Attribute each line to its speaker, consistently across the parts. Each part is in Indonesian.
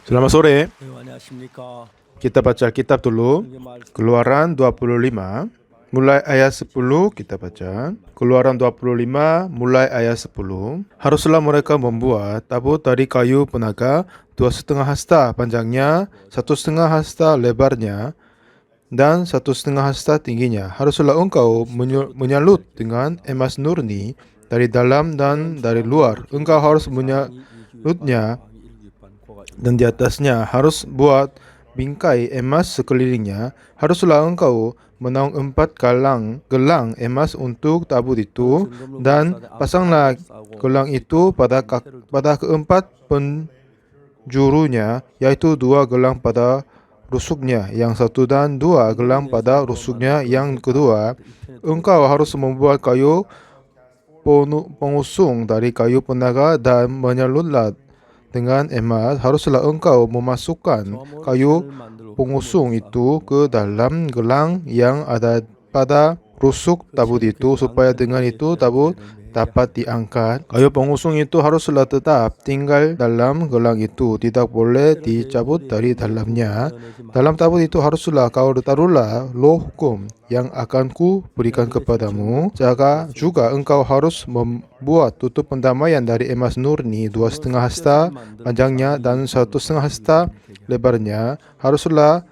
Speaker 1: Selamat sore.
Speaker 2: 네, 안녕하십니까.
Speaker 1: Kita baca Alkitab dulu.
Speaker 2: 성경 말씀
Speaker 1: Keluaran 25 mulai ayat 10 kita baca. Keluaran 25 mulai ayat 10. Haruslah mereka membuat tabut dari kayu penaga 2,5 hasta panjangnya, 1,5 hasta lebarnya, dan 1,5 hasta tingginya. Haruslah engkau menyalut dengan emas murni dari dalam dan dari luar. Engkau harus menyalutnya, dan di atasnya harus buat bingkai emas sekelilingnya. Haruslah engkau menaung 4 gelang emas untuk tabut itu, dan pasanglah gelang itu pada keempat penjurunya, yaitu 2 gelang pada rusuknya yang satu dan 2 gelang pada rusuknya yang kedua. Engkau harus membuat kayu pengusung dari kayu penaga dan menyalutlah dengan emas. Haruslah engkau memasukkan kayu pengusung itu ke dalam gelang yang ada pada rusuk tabut itu, supaya dengan itu tabut dapat diangkat. Kayu pengusung itu haruslah tetap tinggal dalam gelang itu, tidak boleh dicabut dari dalamnya. Dalam tabut itu haruslah kau taruhlah loh hukum yang akan ku berikan kepadamu. Juga engkau harus membuat tutup pendamaian dari emas murni 2,5 hasta panjangnya dan 1,5 hasta lebarnya. Haruslah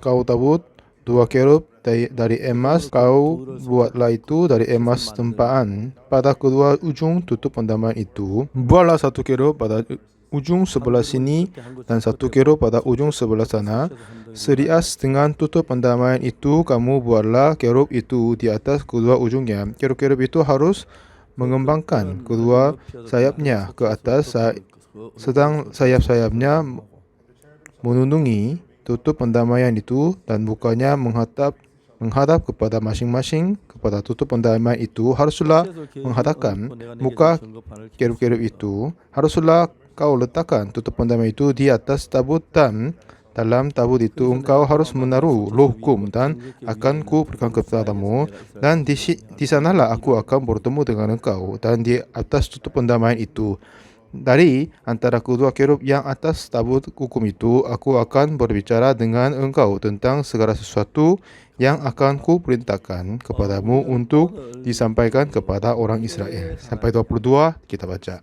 Speaker 1: kau tabut 2 kerub dari emas. Kau buatlah itu dari emas tempaan pada kedua ujung tutup pendamaian itu. Buatlah 1 kerub pada ujung sebelah sini dan 1 kerub pada ujung sebelah sana. Serias dengan tutup pendamaian itu, kamu buatlah kerub itu di atas kedua ujungnya. Kerub-kerub itu harus mengembangkan kedua sayapnya ke atas, sedang sayap-sayapnya menundungi tutup pendamaian itu, dan mukanya menghadap kepada masing-masing kepada tutup pendamaian itu. Haruslah menghadapkan muka kerub-kerub itu. Haruslah kau letakkan tutup pendamaian itu di atas tabut, dan dalam tabut itu engkau harus menaruh loh hukum dan akan ku berikan kepadamu, dan di sanalah aku akan bertemu dengan engkau, dan di atas tutup pendamaian itu dari antara kedua kerub yang atas tabut hukum itu, aku akan berbicara dengan engkau tentang segala sesuatu yang akan ku perintahkan kepadamu untuk disampaikan kepada orang Israel. Sampai 22 kita baca.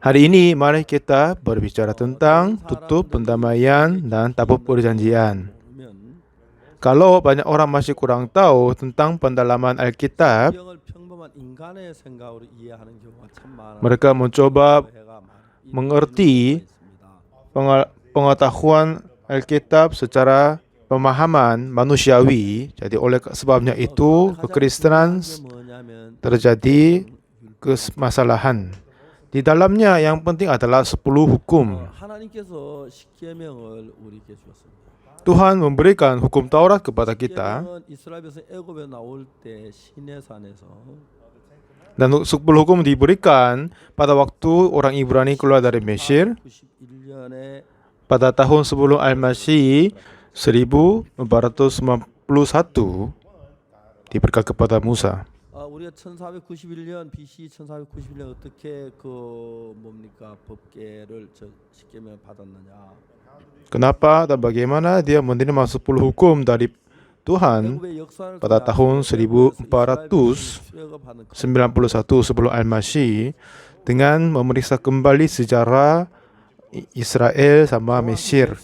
Speaker 1: Hari ini mari kita berbicara tentang tutup pendamaian dan tabut perjanjian. Kalau banyak orang masih kurang tahu tentang pendalaman Alkitab, mereka mencoba mengerti pengetahuan Alkitab secara pemahaman manusiawi. Jadi oleh sebabnya itu kekristenan terjadi kemasalahan. Di dalamnya yang penting adalah 10 hukum. Tuhan memberikan hukum Taurat kepada kita, dan 10 hukum diberikan pada waktu orang Ibrani keluar dari Mesir pada tahun sebelum Al-Masih 1491 diberikan kepada Musa.
Speaker 2: 우리가 1491년 BC 1491년 어떻게 법계를 십계명을 받았느냐?
Speaker 1: Kenapa dan bagaimana dia menerima 10 hukum dari Tuhan pada tahun 1491 sebelum Al-Masih, dengan memeriksa kembali sejarah Israel sama Mesir.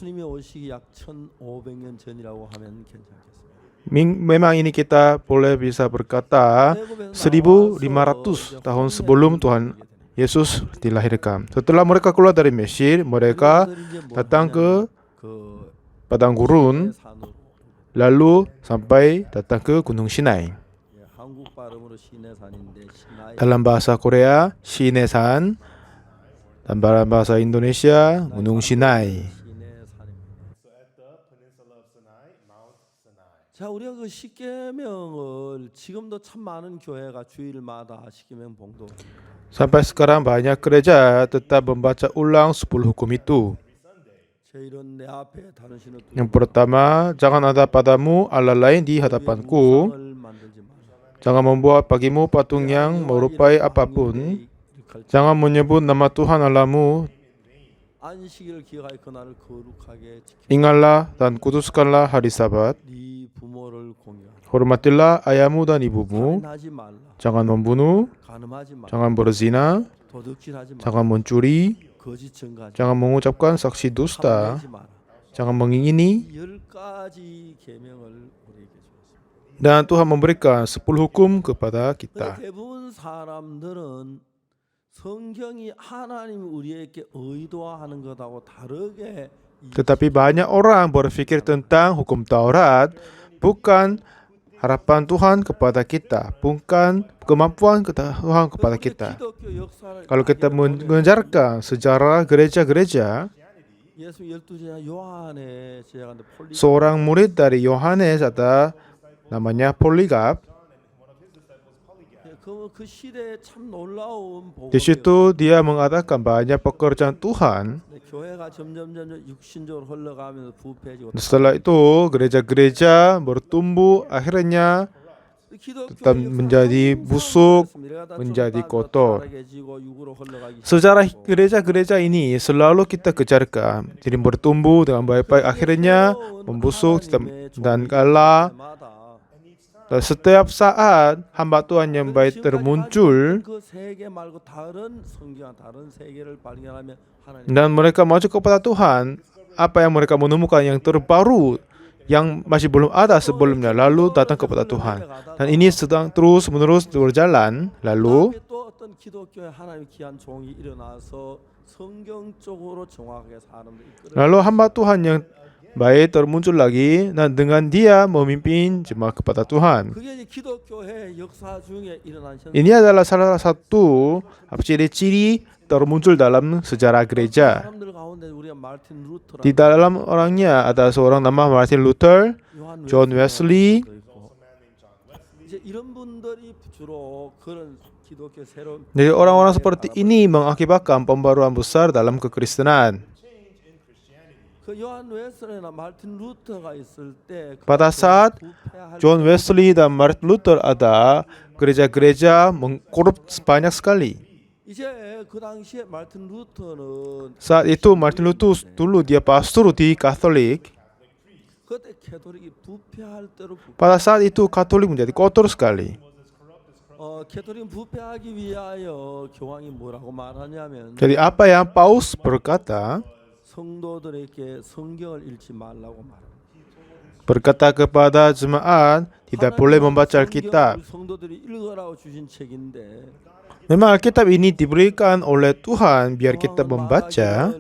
Speaker 1: Memang ini kita boleh bisa berkata 1500 tahun sebelum Tuhan Yesus dilahirkan. Setelah mereka keluar dari Mesir, mereka datang ke padang gurun, lalu sampai datang ke Gunung Sinai. Dalam bahasa Korea, Sinesan, dan dalam bahasa Indonesia, Gunung Sinai.
Speaker 2: 자, 우리가 그 십계명을 지금도 참 많은 교회가 주일마다 십계명 봉독.
Speaker 1: Sampai sekarang banyak gereja tetap membaca ulang 10 hukum itu. Yang pertama, jangan ada padamu Allah lain di hadapanku. Jangan membuat bagimu patung yang merupai apapun. Jangan menyebut nama Tuhan Allahmu
Speaker 2: 안식일을 기억하여 그날을 거룩하게 지켜.
Speaker 1: Ingatlah dan kuduskanlah hari Sabat.
Speaker 2: 네 부모를 공경하라.
Speaker 1: Hormatilah ayahmu dan ibumu.
Speaker 2: 살인하지 말라.
Speaker 1: Jangan membunuh,
Speaker 2: 간음하지 말라.
Speaker 1: jangan berzina,
Speaker 2: 도둑질하지 말라.
Speaker 1: jangan mencuri,
Speaker 2: 거짓 증거하지
Speaker 1: jangan mengucapkan saksi
Speaker 2: 말라.
Speaker 1: dusta,
Speaker 2: 탐내지 마라.
Speaker 1: jangan mengingini.
Speaker 2: 이 10가지 계명을 우리에게 주었습니다.
Speaker 1: Dan Tuhan memberikan 10 hukum kepada
Speaker 2: 근데
Speaker 1: kita.
Speaker 2: 대부분 사람들은 성경이 하나님이 우리에게 의도하는 것하고 다르게
Speaker 1: Tetapi banyak orang berpikir tentang hukum Taurat bukan harapan Tuhan kepada kita, bukan kemampuan Tuhan kepada kita.
Speaker 2: 기독교 역사를
Speaker 1: Kalau kita mengejarkan sejarah gereja-gereja,
Speaker 2: 예수 12제자 요한의 제자가 폴리
Speaker 1: seorang murid dari Yohanes ada namanya Polycarp.
Speaker 2: 그 시대에 참 놀라운 복음이
Speaker 1: Di situ dia mengatakan banyak pekerjaan Tuhan.
Speaker 2: 교회가 점점 육신적으로 흘러가면서 부패해지고
Speaker 1: Setelah itu gereja-gereja bertumbuh, akhirnya tetap menjadi busuk, menjadi kotor. Sejarah gereja-gereja ini selalu kita kejarkan. Jadi bertumbuh dengan baik-baik, akhirnya membusuk dan kalah. Dan setiap saat hamba Tuhan yang baik termuncul dan mereka maju kepada Tuhan, apa yang mereka menemukan yang terbaru yang masih belum ada sebelumnya, lalu datang kepada Tuhan. Dan ini sedang terus-menerus berjalan. Lalu hamba Tuhan yang baik termuncul lagi dan dengan dia memimpin jemaat kepada Tuhan. Ini adalah salah satu ciri-ciri termuncul dalam sejarah gereja. Di dalam orangnya ada seorang nama Martin Luther, John Wesley. Jadi orang-orang seperti ini mengakibatkan pembaruan besar dalam kekristenan. Pada saat John Wesley dan Martin Luther ada, gereja-gereja mengkorup banyak sekali. Saat itu Martin Luther dulu dia pastor di Katolik. Pada saat itu Katolik menjadi kotor sekali. Jadi apa yang Paus berkata? Berkata kepada jemaat tidak boleh membaca Alkitab. Memang Alkitab ini diberikan oleh Tuhan biar kita membaca.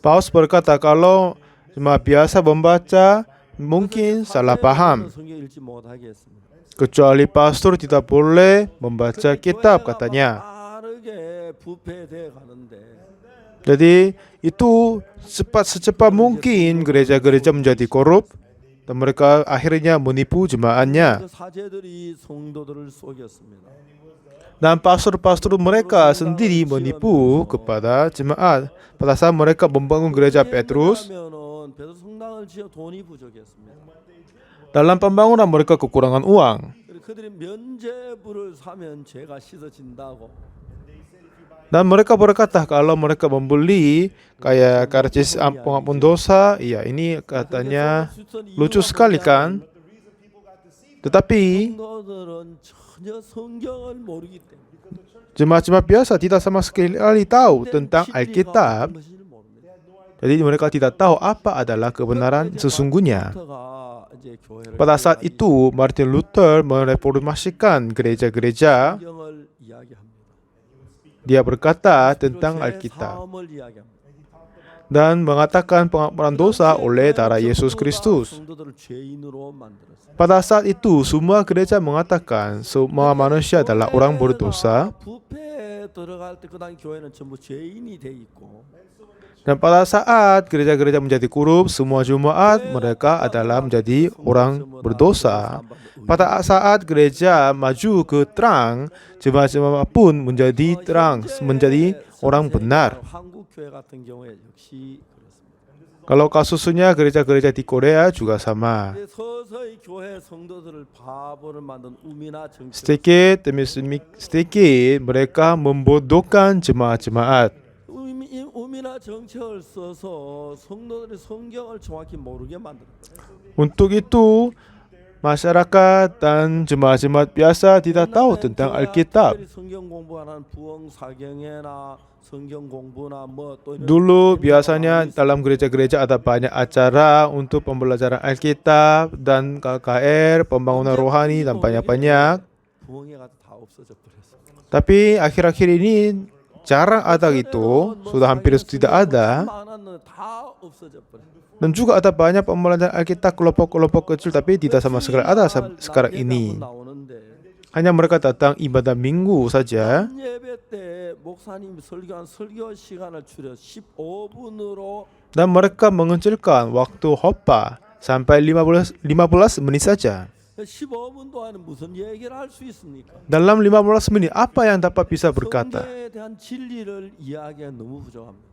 Speaker 1: Paus berkata kalau jemaat biasa membaca mungkin salah paham. Kecuali pastor tidak boleh membaca kitab katanya. Jadi itu secepat mungkin gereja-gereja menjadi korup dan mereka akhirnya menipu jemaatnya. Dan pastor-pastor mereka sendiri menipu kepada jemaat. Pada saat mereka membangun gereja Petrus, dalam pembangunan mereka kekurangan uang. Dan mereka berkata kalau mereka membeli kayak karcis pengampun dosa, iya ini katanya lucu sekali kan? Tetapi jemaat-jemaat biasa tidak sama sekali tahu tentang Alkitab. Jadi mereka tidak tahu apa adalah kebenaran sesungguhnya. Pada saat itu Martin Luther mereformasikan gereja-gereja. Dia berkata tentang Alkitab dan mengatakan pengampunan dosa oleh darah Yesus Kristus. Pada saat itu semua gereja mengatakan semua manusia adalah orang berdosa. Dan pada saat gereja-gereja menjadi korup, semua jemaat mereka adalah menjadi orang berdosa. Pada saat gereja maju ke terang, jemaat-jemaat pun menjadi terang, menjadi orang benar. Kalau kasusnya gereja-gereja di Korea juga sama.
Speaker 2: 이제 서서히 교회 성도들을 바보를 만든 우미나 정치.
Speaker 1: Sedikit demi sedikit mereka membodohkan jemaat-jemaat.
Speaker 2: 우미나 정책을 써서 성도들이 성경을 정확히 모르게 만든.
Speaker 1: Untuk itu, masyarakat dan jemaat-jemaat biasa tidak tahu tentang Alkitab.
Speaker 2: 성경 공부하는 부흥 사경회나 성경 공부나 뭐또
Speaker 1: Dulu biasanya dalam gereja-gereja ada banyak acara untuk pembelajaran Alkitab dan KKR, pembangunan rohani dan banyak-banyak.
Speaker 2: 부흥회가 다 없어져 버렸어.
Speaker 1: Tapi akhir-akhir ini jarang ada gitu, sudah hampir tidak ada.
Speaker 2: 많았는데 다 없어져 버렸어.
Speaker 1: Dan juga ada banyak pembelajaran Alkitab kelompok-kelompok kecil, tapi tidak sama sekali ada sekarang ini. Hanya mereka datang ibadah minggu saja.
Speaker 2: 예배 때 목사님 설교한 설교 시간을 줄여 15분으로
Speaker 1: Dan mereka mengecilkan waktu khotbah sampai 15 menit saja.
Speaker 2: 15분 동안에 무슨 얘기를 할 수 있습니까?
Speaker 1: Dalam 15 menit apa yang dapat bisa berkata?
Speaker 2: 성경에 대한 진리를 이야기가 너무 부족합니다.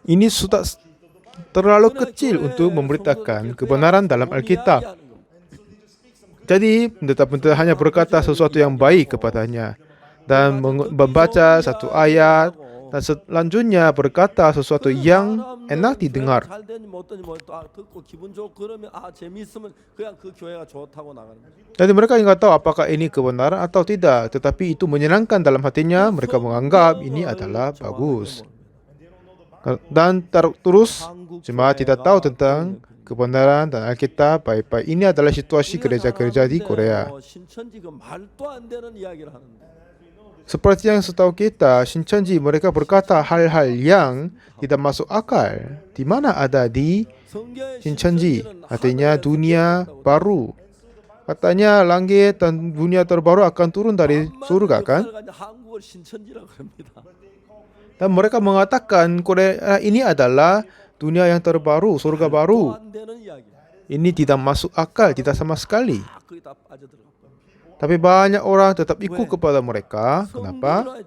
Speaker 1: Ini sudah terlalu kecil untuk memberitakan kebenaran dalam Alkitab. Jadi pendeta-pendeta hanya berkata sesuatu yang baik kepadanya dan membaca satu ayat dan selanjutnya berkata sesuatu yang enak didengar. Jadi mereka nggak tahu apakah ini kebenaran atau tidak, tetapi itu menyenangkan dalam hatinya. Mereka menganggap ini adalah bagus. Dan terus jemaat tidak tahu tentang kebenaran dan Alkitab baik-baik. Ini adalah situasi gereja-gereja di Korea. Seperti yang setahu kita, Shincheonji mereka berkata hal-hal yang tidak masuk akal. Di mana ada di Shincheonji? Artinya dunia baru. Katanya langit dan dunia terbaru akan turun dari surga kan? Dan mereka mengatakan Korea ini adalah dunia yang terbaru, surga baru. Ini tidak masuk akal, tidak sama sekali. Tapi banyak orang tetap ikut kepada mereka. Kenapa?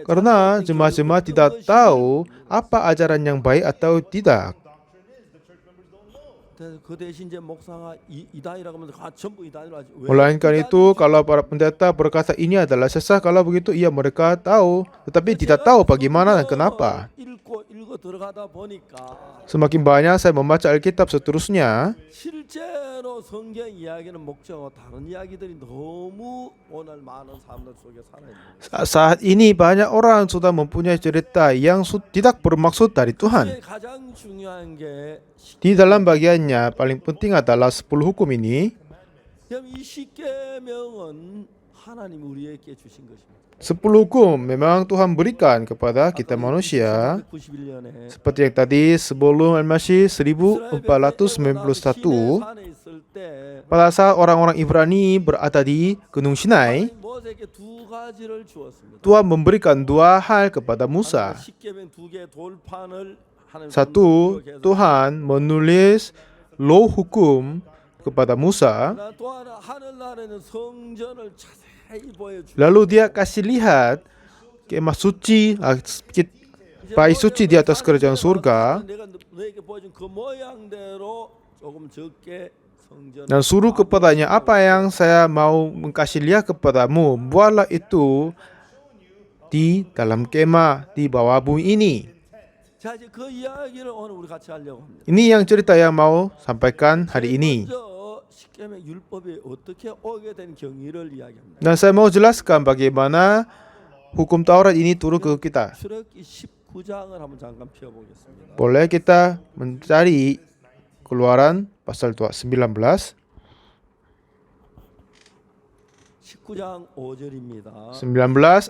Speaker 1: Karena jemaat-jemaat tidak tahu apa ajaran yang baik atau tidak. Melainkan itu, kalau para pendeta berkata ini adalah sesat, kalau begitu iya mereka tahu, tetapi tidak tahu bagaimana dan kenapa. Semakin banyak saya membaca Alkitab seterusnya, saat ini banyak orang sudah mempunyai cerita yang tidak bermaksud dari Tuhan. Di dalam bagiannya paling penting adalah 10 hukum ini. 10 hukum memang Tuhan berikan kepada kita manusia. Seperti yang tadi sebelum Al-Masih 1491, pada saat orang-orang Ibrani berada di Gunung Sinai, Tuhan memberikan 2 hal kepada Musa. Satu, Tuhan menulis law hukum kepada Musa. Lalu dia kasih lihat kemah suci, bait suci di atas kerajaan surga, dan suruh kepadanya apa yang saya mau mengkasih lihat kepadamu, buatlah itu di dalam kemah di bawah bumi ini. Ini yang cerita yang mau sampaikan hari ini. Dan saya mau jelaskan bagaimana hukum Taurat ini turun ke kita. Boleh kita mencari Keluaran pasal 19. 19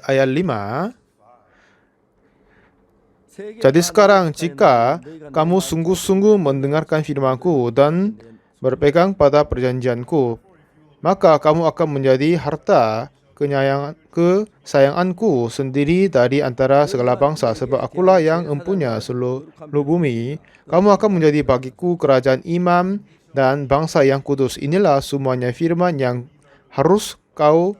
Speaker 1: ayat 5. Jadi sekarang jika kamu sungguh-sungguh mendengarkan firman-Ku dan berpegang pada perjanjian-Ku, maka kamu akan menjadi harta kesayangan-Ku sendiri dari antara segala bangsa, sebab Akulah yang mempunyai seluruh bumi. Kamu akan menjadi bagiku kerajaan imam dan bangsa yang kudus. Inilah semuanya firman yang harus kau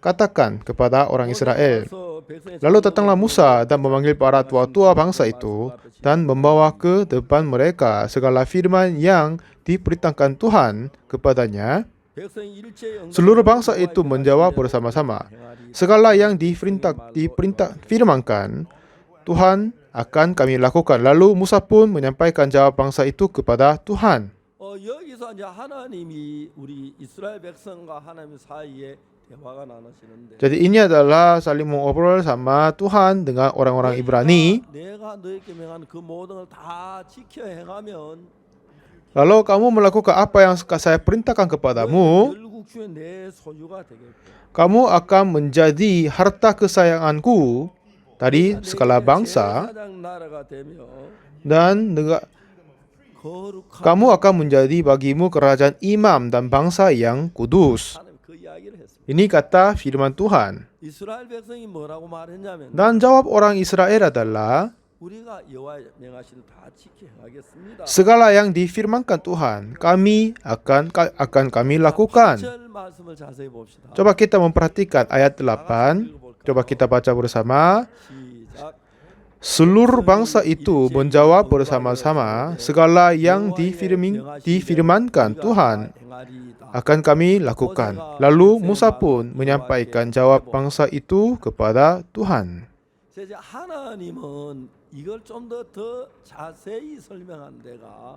Speaker 1: katakan kepada orang Israel. Lalu datanglah Musa dan memanggil para tua-tua bangsa itu dan membawa ke depan mereka segala firman yang diperintahkan Tuhan kepadanya. Seluruh bangsa itu menjawab bersama-sama. Segala yang firmankan Tuhan akan kami lakukan. Lalu Musa pun menyampaikan jawab bangsa itu kepada Tuhan.
Speaker 2: 여기서 이제 하나님이 우리 이스라엘 백성과 하나님 사이에 대화가 나누시는데.
Speaker 1: Jadi ini adalah saling mengobrol sama Tuhan dengan orang-orang Ibrani.
Speaker 2: 내가 너에게 명한 그 모든 걸 다 지켜 행하면
Speaker 1: Lalu kamu melakukan apa yang saya perintahkan kepadamu,
Speaker 2: 열국 중에 내 소유가 되겠고.
Speaker 1: kamu akan menjadi harta kesayanganku dari segala bangsa
Speaker 2: 제사장 나라가 되며
Speaker 1: dan
Speaker 2: 거룩한
Speaker 1: kamu akan menjadi bagimu kerajaan imam dan bangsa yang kudus.
Speaker 2: 하나님 그 이야기를 했습니다.
Speaker 1: Ini kata firman Tuhan.
Speaker 2: 이스라엘 백성이 뭐라고 말했냐면
Speaker 1: Dan jawab orang Israel adalah,
Speaker 2: 우리가 여호와의 명하시를 다 지켜 행하겠습니다.
Speaker 1: segala yang difirmankan Tuhan, akan kami lakukan.
Speaker 2: 8절 말씀을 자세히 봅시다.
Speaker 1: Coba kita memperhatikan ayat 8. Coba kita baca bersama.
Speaker 2: 시작.
Speaker 1: Seluruh bangsa itu menjawab bersama-sama, segala yang difirmankan Tuhan akan kami lakukan. Lalu Musa pun menyampaikan jawab bangsa itu kepada Tuhan.
Speaker 2: 이제 하나님은 이걸 좀 더 자세히 설명한 데가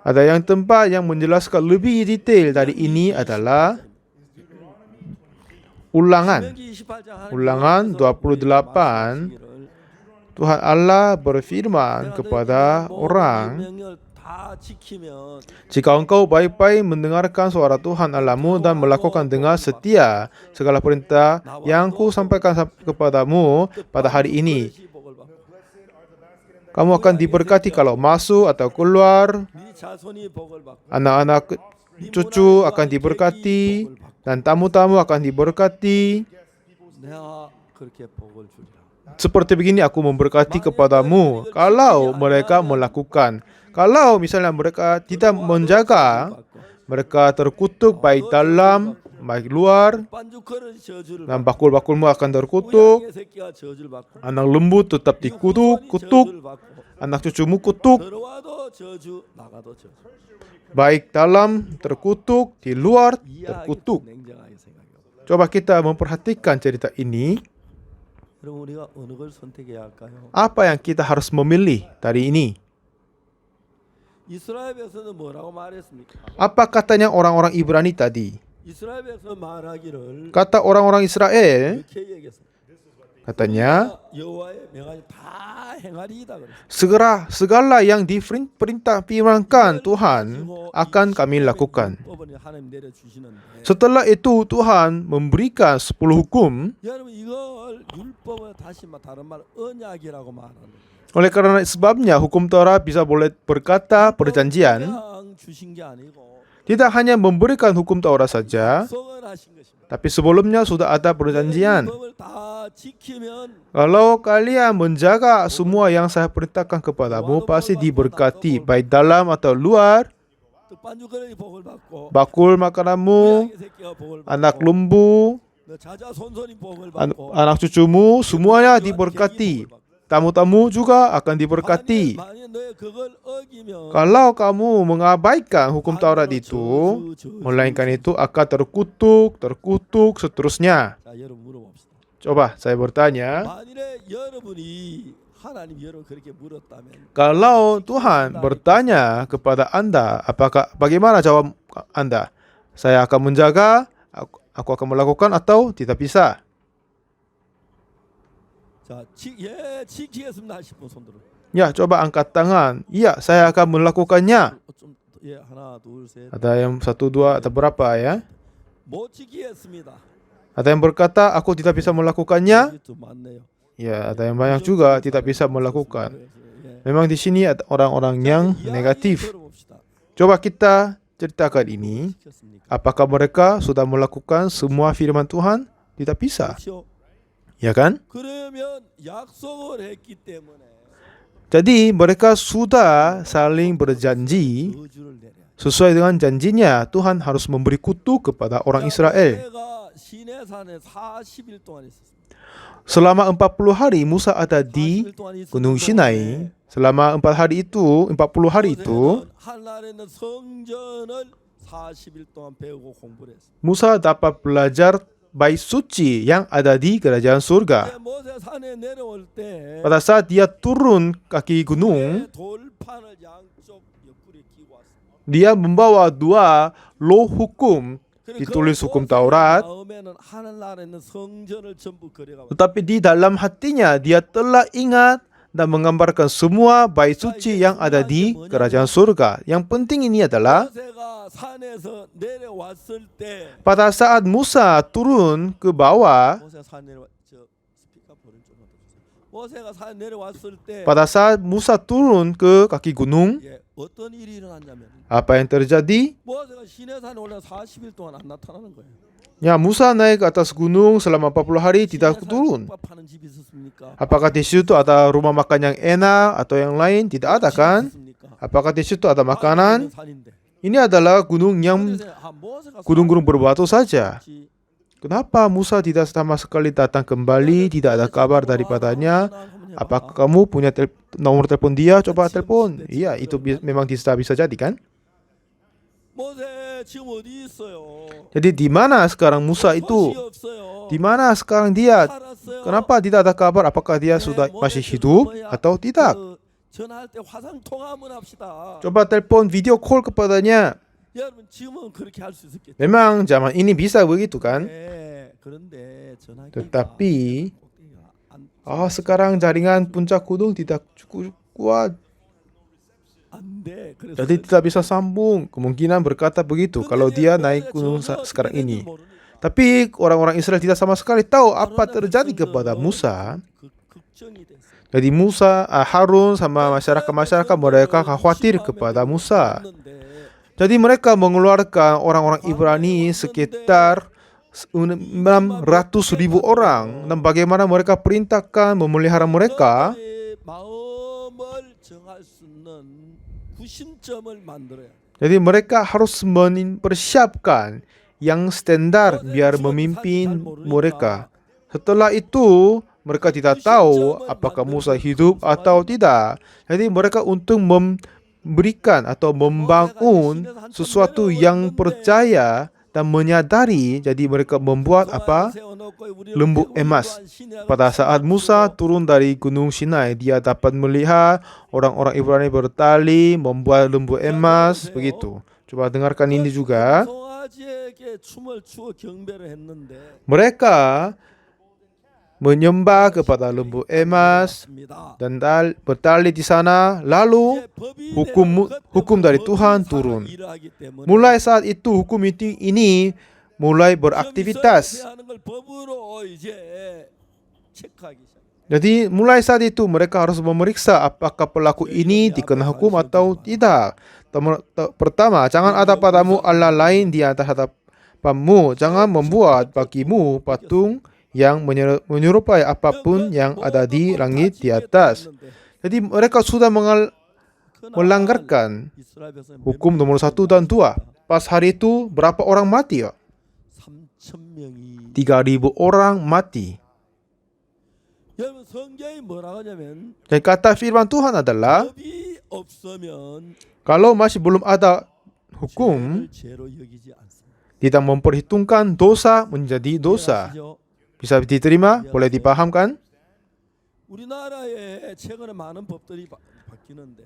Speaker 1: Ada yang tempat yang menjelaskan lebih detail dari ini adalah Ulangan. Ulangan 28. Tuhan Allah berfirman kepada orang, jika engkau baik-baik mendengarkan suara Tuhan Allahmu dan melakukan dengan setia segala perintah yang ku sampaikan kepadamu pada hari ini, kamu akan diberkati kalau masuk atau keluar, anak-anak cucu akan diberkati, dan tamu-tamu akan diberkati. Seperti begini aku memberkati kepadamu kalau mereka melakukan. Kalau misalnya mereka tidak menjaga, mereka terkutuk baik dalam, baik luar, dan bakul-bakulmu akan terkutuk. Anak lembu tetap dikutuk, anak cucumu kutuk. Baik dalam terkutuk, di luar terkutuk. Coba kita memperhatikan cerita ini. Apa yang kita harus memilih dari ini? Apa katanya orang-orang Ibrani tadi? Kata orang-orang Israel, katanya, segala yang diperintahkan Tuhan akan kami lakukan. Setelah itu Tuhan memberikan 10 hukum. Oleh karena sebabnya hukum Taurat bisa boleh berkata perjanjian. Tidak hanya memberikan hukum Taurat saja, tapi sebelumnya sudah ada perjanjian. Kalau kalian menjaga semua yang saya perintahkan kepadamu, pasti diberkati, baik dalam atau luar. Bakul makananmu, anak lembu, anak cucumu, semuanya diberkati. Tamu-tamu juga akan diberkati. Kalau kamu mengabaikan hukum Taurat itu, melainkan itu akan terkutuk, seterusnya. Coba saya bertanya, kalau Tuhan bertanya kepada Anda, bagaimana jawab Anda? Saya akan menjaga, aku akan melakukan atau tidak bisa? Ya, coba angkat tangan. Iya, saya akan melakukannya. Ada yang 1, 2, atau berapa ya? Ada yang berkata, aku tidak bisa melakukannya. Ya, ada yang banyak juga tidak bisa melakukan. Memang di sini ada orang-orang yang negatif. Coba kita ceritakan ini. Apakah mereka sudah melakukan semua firman Tuhan? Tidak bisa. Ya kan? Jadi mereka sudah saling berjanji. Sesuai dengan janjinya, Tuhan harus memberi kutuk kepada orang Israel.
Speaker 2: 시내산에 40일 동안 있었습니다.
Speaker 1: Selama 40 hari Musa ada di
Speaker 2: 40일 동안 있었던
Speaker 1: Gunung
Speaker 2: 동안에
Speaker 1: Sinai. Selama 40 hari itu
Speaker 2: 모세는 하나님의 있는 성전을 40일 동안 배우고 공부를 했습니다.
Speaker 1: Musa dapat belajar bait suci yang ada di kerajaan surga.
Speaker 2: 이제 모세 산에 내려올 때
Speaker 1: Pada saat dia turun kaki gunung,
Speaker 2: 돌판을 양쪽 옆구리에 끼고 왔습니다.
Speaker 1: dia membawa 2 loh hukum, ditulis hukum Taurat,
Speaker 2: 마음에는 하늘나라에 있는 성전을 전부 그려가고
Speaker 1: tetapi di dalam hatinya dia telah ingat dan menggambarkan semua bait suci yang ada di kerajaan surga. Yang penting ini adalah
Speaker 2: 모세가 산에서 내려왔을 때
Speaker 1: pada saat Musa turun ke bawah,
Speaker 2: 모세가 산 내려 저 스피커 버튼 좀 해주세요. 모세가 산 내려왔을 때
Speaker 1: pada saat Musa turun ke kaki gunung,
Speaker 2: 예, 어떤 일이 일어났냐면
Speaker 1: apa yang terjadi?
Speaker 2: 모세가 시내산에 올라 40일 동안 안 나타나는 거예요.
Speaker 1: Ya, Musa naik ke atas gunung selama 40 hari tidak turun.
Speaker 2: 국밥 파는 집이 있었습니까?
Speaker 1: Apakah di situ ada rumah makan yang enak atau yang lain? Tidak ada kan?
Speaker 2: 있었습니까?
Speaker 1: Apakah di situ ada makanan?
Speaker 2: 산인데.
Speaker 1: Ini adalah gunung yang
Speaker 2: 그래서 모세가
Speaker 1: gunung-gunung berbatu saja.
Speaker 2: 같이
Speaker 1: Kenapa Musa tidak sama sekali datang kembali? Tidak ada kabar daripadanya. Apakah kamu punya nomor telepon dia? Coba telepon. Iya, itu memang bisa jadi kan?
Speaker 2: 모세 지금 어디 있어요?
Speaker 1: Jadi di mana sekarang Musa
Speaker 2: 소식이
Speaker 1: itu?
Speaker 2: 없어요.
Speaker 1: Di mana sekarang dia?
Speaker 2: 살았어요.
Speaker 1: Kenapa tidak ada kabar? Apakah dia sudah masih hidup atau tidak?
Speaker 2: 전화할 때 화상 통화 한번 합시다.
Speaker 1: Coba telepon video call kepadanya.
Speaker 2: 여러분 지금은 그렇게 할 수 있었겠죠.
Speaker 1: Memang zaman ini bisa begitu kan?
Speaker 2: 네, 그런데 전화기가
Speaker 1: Tetapi
Speaker 2: 안,
Speaker 1: sekarang jaringan puncak gunung tidak cukup kuat.
Speaker 2: 안 돼. 그래서
Speaker 1: Jadi tidak bisa sambung. Kemungkinan berkata begitu kalau dia naik gunung sekarang ini. Tapi orang-orang Israel tidak sama sekali tahu apa terjadi kepada Musa.
Speaker 2: 걱정이 됐어요.
Speaker 1: Jadi Musa, Harun sama masyarakat mereka khawatir kepada Musa. Jadi mereka mengeluarkan orang-orang Ibrani sekitar 600.000 orang. Dan bagaimana mereka perintahkan memelihara mereka.
Speaker 2: 마음을 정할 수 있는 구심점을 만들어야.
Speaker 1: Jadi mereka harus mempersiapkan yang standar biar memimpin mereka. Setelah itu mereka tidak tahu apakah Musa hidup atau tidak. Jadi mereka untuk memberikan atau membangun sesuatu yang percaya dan menyadari. Jadi mereka membuat apa? Lembu emas. Pada saat Musa turun dari Gunung Sinai, dia dapat melihat orang-orang Ibrani bertali, membuat lembu emas, begitu. Coba dengarkan ini juga. Mereka menyembah kepada lembu emas dan bertali di sana. Lalu hukum dari Tuhan turun. Mulai saat itu hukum ini mulai beraktivitas. Jadi mulai saat itu mereka harus memeriksa apakah pelaku ini dikena hukum atau tidak. Pertama, jangan ada padamu Allah lain di atas hadapanmu. Jangan membuat bagimu patung yang menyerupai apapun yang ada di langit di atas. Jadi mereka sudah melanggarkan hukum nomor 1 dan 2. Pas hari itu berapa orang mati ya? 3.000 orang mati. Dan kata firman Tuhan adalah, kalau masih belum ada hukum, tidak memperhitungkan dosa menjadi dosa. Bisa diterima? Boleh dipahamkan?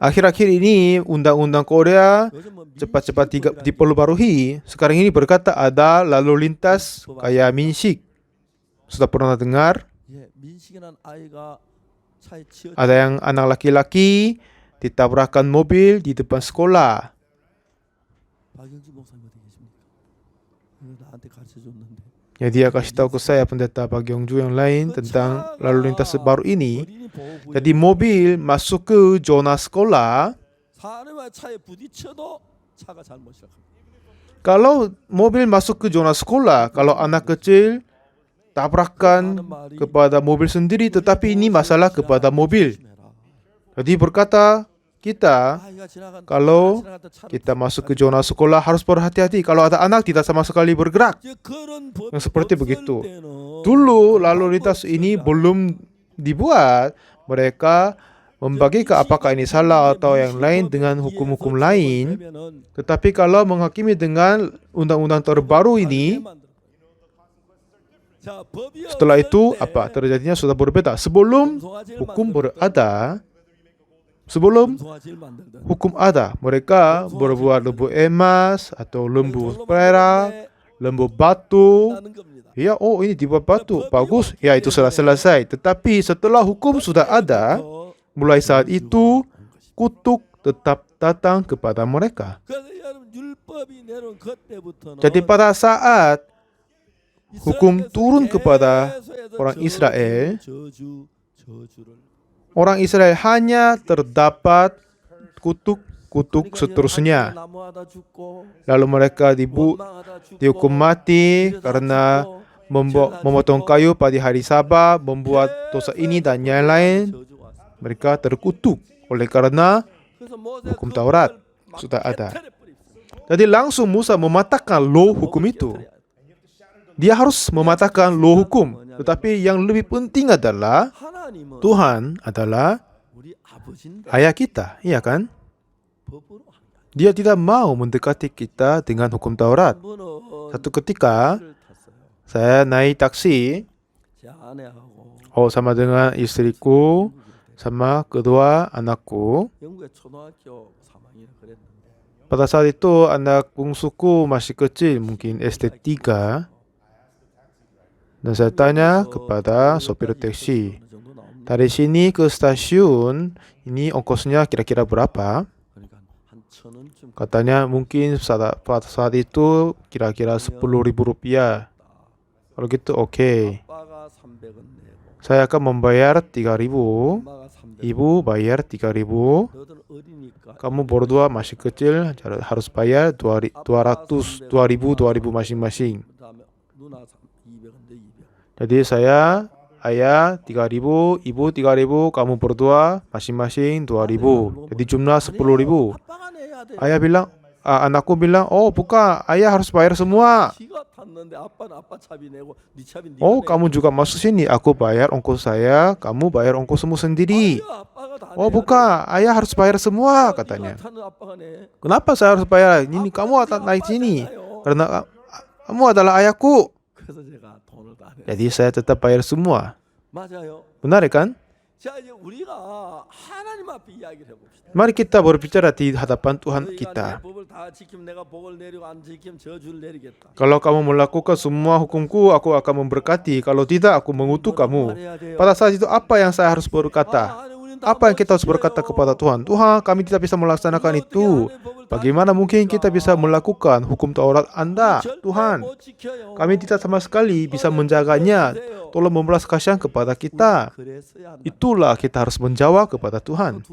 Speaker 1: Akhir-akhir ini undang-undang Korea cepat-cepat diperbarui. Sekarang ini berkata ada lalu lintas kayak Minshik. Sudah pernah dengar? Ada yang anak laki-laki ditabrakkan mobil di depan sekolah. Ya, dia kasih tahu ke saya, pendeta Pak Gyeongju yang lain, tentang lalu lintas baru ini. Jadi mobil masuk ke zona sekolah. Kalau mobil masuk ke zona sekolah, kalau anak kecil tabrakan kepada mobil sendiri, tetapi ini masalah kepada mobil. Jadi berkata, kita kalau kita masuk ke zona sekolah harus berhati-hati. Kalau ada anak tidak sama sekali bergerak. Yang seperti begitu. Dulu lalu lintas ini belum dibuat, mereka membagi ke apakah ini salah atau yang lain dengan hukum-hukum lain. Tetapi kalau menghakimi dengan undang-undang terbaru ini, setelah itu apa terjadinya sudah berbeda. Sebelum hukum berada, mereka berbuat lembu emas atau lembu perak, lembu batu. Ya, oh ini dibuat batu, bagus. Ya, itu sudah selesai. Tetapi setelah hukum sudah ada, mulai saat itu kutuk tetap datang kepada mereka. Jadi pada saat hukum turun kepada orang Israel hanya terdapat kutuk seterusnya. Lalu mereka dihukum mati karena memotong kayu pada hari Sabat, membuat dosa ini dan yang lain. Mereka terkutuk oleh karena hukum Taurat sudah ada. Jadi langsung Musa mematahkan law hukum itu. Dia harus mematahkan law hukum. Tetapi yang lebih penting adalah Tuhan adalah ayah kita, iya kan? Dia tidak mau mendekati kita dengan hukum Taurat. Satu ketika saya naik taksi, sama dengan istriku, sama kedua anakku. Pada saat itu anak bungsuku masih kecil, mungkin SD 3. Dan saya tanya kepada sopir taksi, dari sini ke stasiun, ini ongkosnya kira-kira berapa? Katanya mungkin pada saat itu kira-kira Rp10.000. Kalau gitu oke. Saya akan membayar 3.000. Ibu bayar 3.000. Kamu berdua masih kecil, harus bayar 2.000 masing-masing. Jadi ayah 3.000, ibu 3.000, kamu berdua masing-masing 2.000. Jadi jumlah 10.000. Ayah bilang, anakku bilang, oh bukan, ayah harus bayar semua. Oh, kamu juga masuk sini, aku bayar ongkos saya, kamu bayar ongkosmu sendiri. Oh bukan, ayah harus bayar semua, katanya. Kenapa saya harus bayar? Ini kamu naik sini, karena kamu adalah ayahku. Jadi saya tetap bayar semua. Benar kan? Mari kita berbicara di hadapan Tuhan kita. Kalau kamu melakukan semua hukumku, aku akan memberkati. Kalau tidak, aku mengutuk kamu. Pada saat itu apa yang saya harus berkata? Apa yang kita harus berkata kepada Tuhan? Tuhan, kami tidak bisa melaksanakan itu. Bagaimana mungkin kita bisa melakukan hukum Taurat Anda, Tuhan? Kami tidak sama sekali bisa menjaganya. Tolong membalas kasihan kepada kita. Itulah kita harus menjawab kepada Tuhan.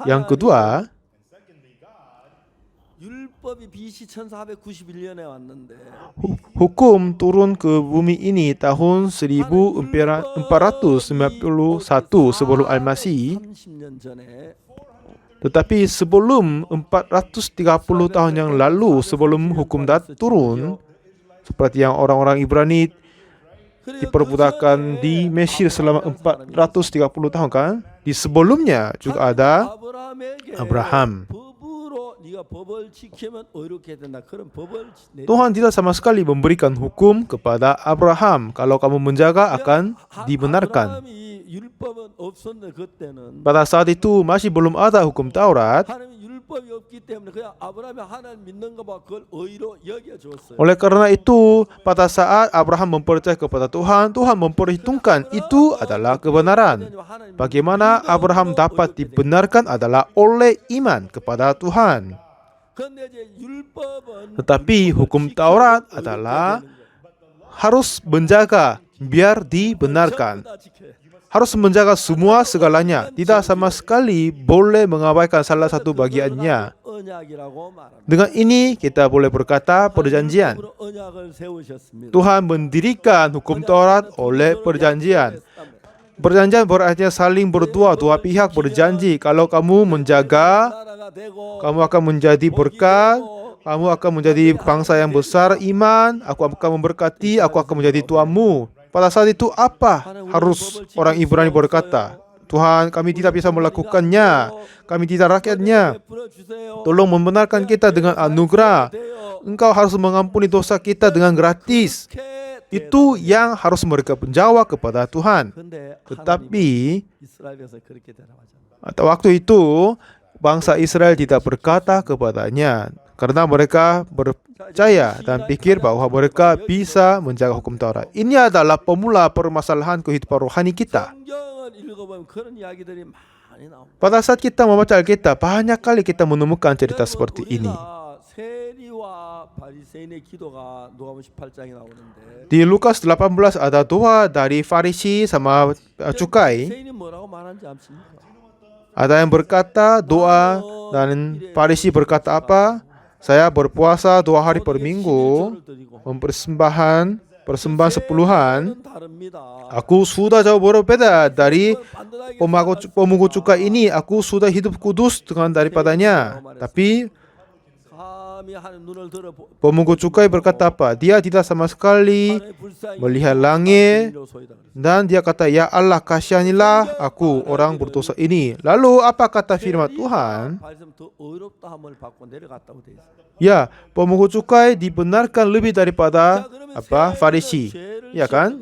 Speaker 1: Yang kedua, hukum turun ke bumi ini tahun 1491 sebelum Al-Masih. Tetapi sebelum 430 tahun yang lalu, sebelum hukum turun, seperti yang orang-orang Ibrani diperbudakan di Mesir selama 430 tahun kan? Di sebelumnya juga ada Abraham. Tuhan tidak sama sekali memberikan hukum kepada Abraham. Kalau kamu menjaga akan dibenarkan. Pada saat itu masih belum ada hukum Taurat. Oleh karena itu, pada saat Abraham mempercayai kepada Tuhan, Tuhan memperhitungkan itu adalah kebenaran. Bagaimana Abraham dapat dibenarkan adalah oleh iman kepada Tuhan. Tetapi hukum Taurat adalah harus menjaga biar dibenarkan. Harus menjaga semua segalanya. Tidak sama sekali boleh mengabaikan salah satu bagiannya. Dengan ini kita boleh berkata perjanjian. Tuhan mendirikan hukum Taurat oleh perjanjian. Perjanjian berarti saling berdua, dua pihak berjanji kalau kamu menjaga,
Speaker 2: 나라가 되고
Speaker 1: kamu akan menjadi berkat, kamu akan menjadi bangsa yang besar iman, aku akan memberkati, aku akan menjadi tuamu. Pada saat itu apa harus orang Ibrani berkata? Tuhan, kami tidak bisa melakukannya, kami tidak rakyatnya. Tolong membenarkan kita dengan anugerah. Engkau harus mengampuni dosa kita dengan gratis. Itu yang harus mereka menjawab kepada Tuhan. Tetapi waktu itu bangsa Israel tidak berkata kepadanya karena mereka percaya dan pikir bahwa mereka bisa menjaga hukum Taurat. Ini adalah pemula permasalahan kehidupan rohani kita.
Speaker 2: 성경을 읽어보면 그런 이야기들이 많이 나옵니다.
Speaker 1: Pada saat kita membaca Alkitab, banyak kali kita menemukan cerita seperti ini.
Speaker 2: 세리와 바리새인의 기도가 누가복음 18장에 나오는데
Speaker 1: Di Lukas 18 ada doa dari Farisi sama cukai.
Speaker 2: 세인이 뭐라고 말하는지 아십니까?
Speaker 1: Ada yang berkata doa dan Farisi berkata apa? Saya berpuasa 2 hari per minggu, mempersembahkan persembahan sepuluhan. Aku sudah jauh berbeda dari pemungut cukai ini. Aku sudah hidup kudus dengan daripadanya. Tapi pemungut cukai berkata apa? Dia tidak sama sekali melihat langit dan dia kata, ya Allah, kasihanilah aku orang berdosa ini. Lalu apa kata firman Tuhan? Ya, pemungut cukai dibenarkan lebih daripada apa? Farisi, ya kan?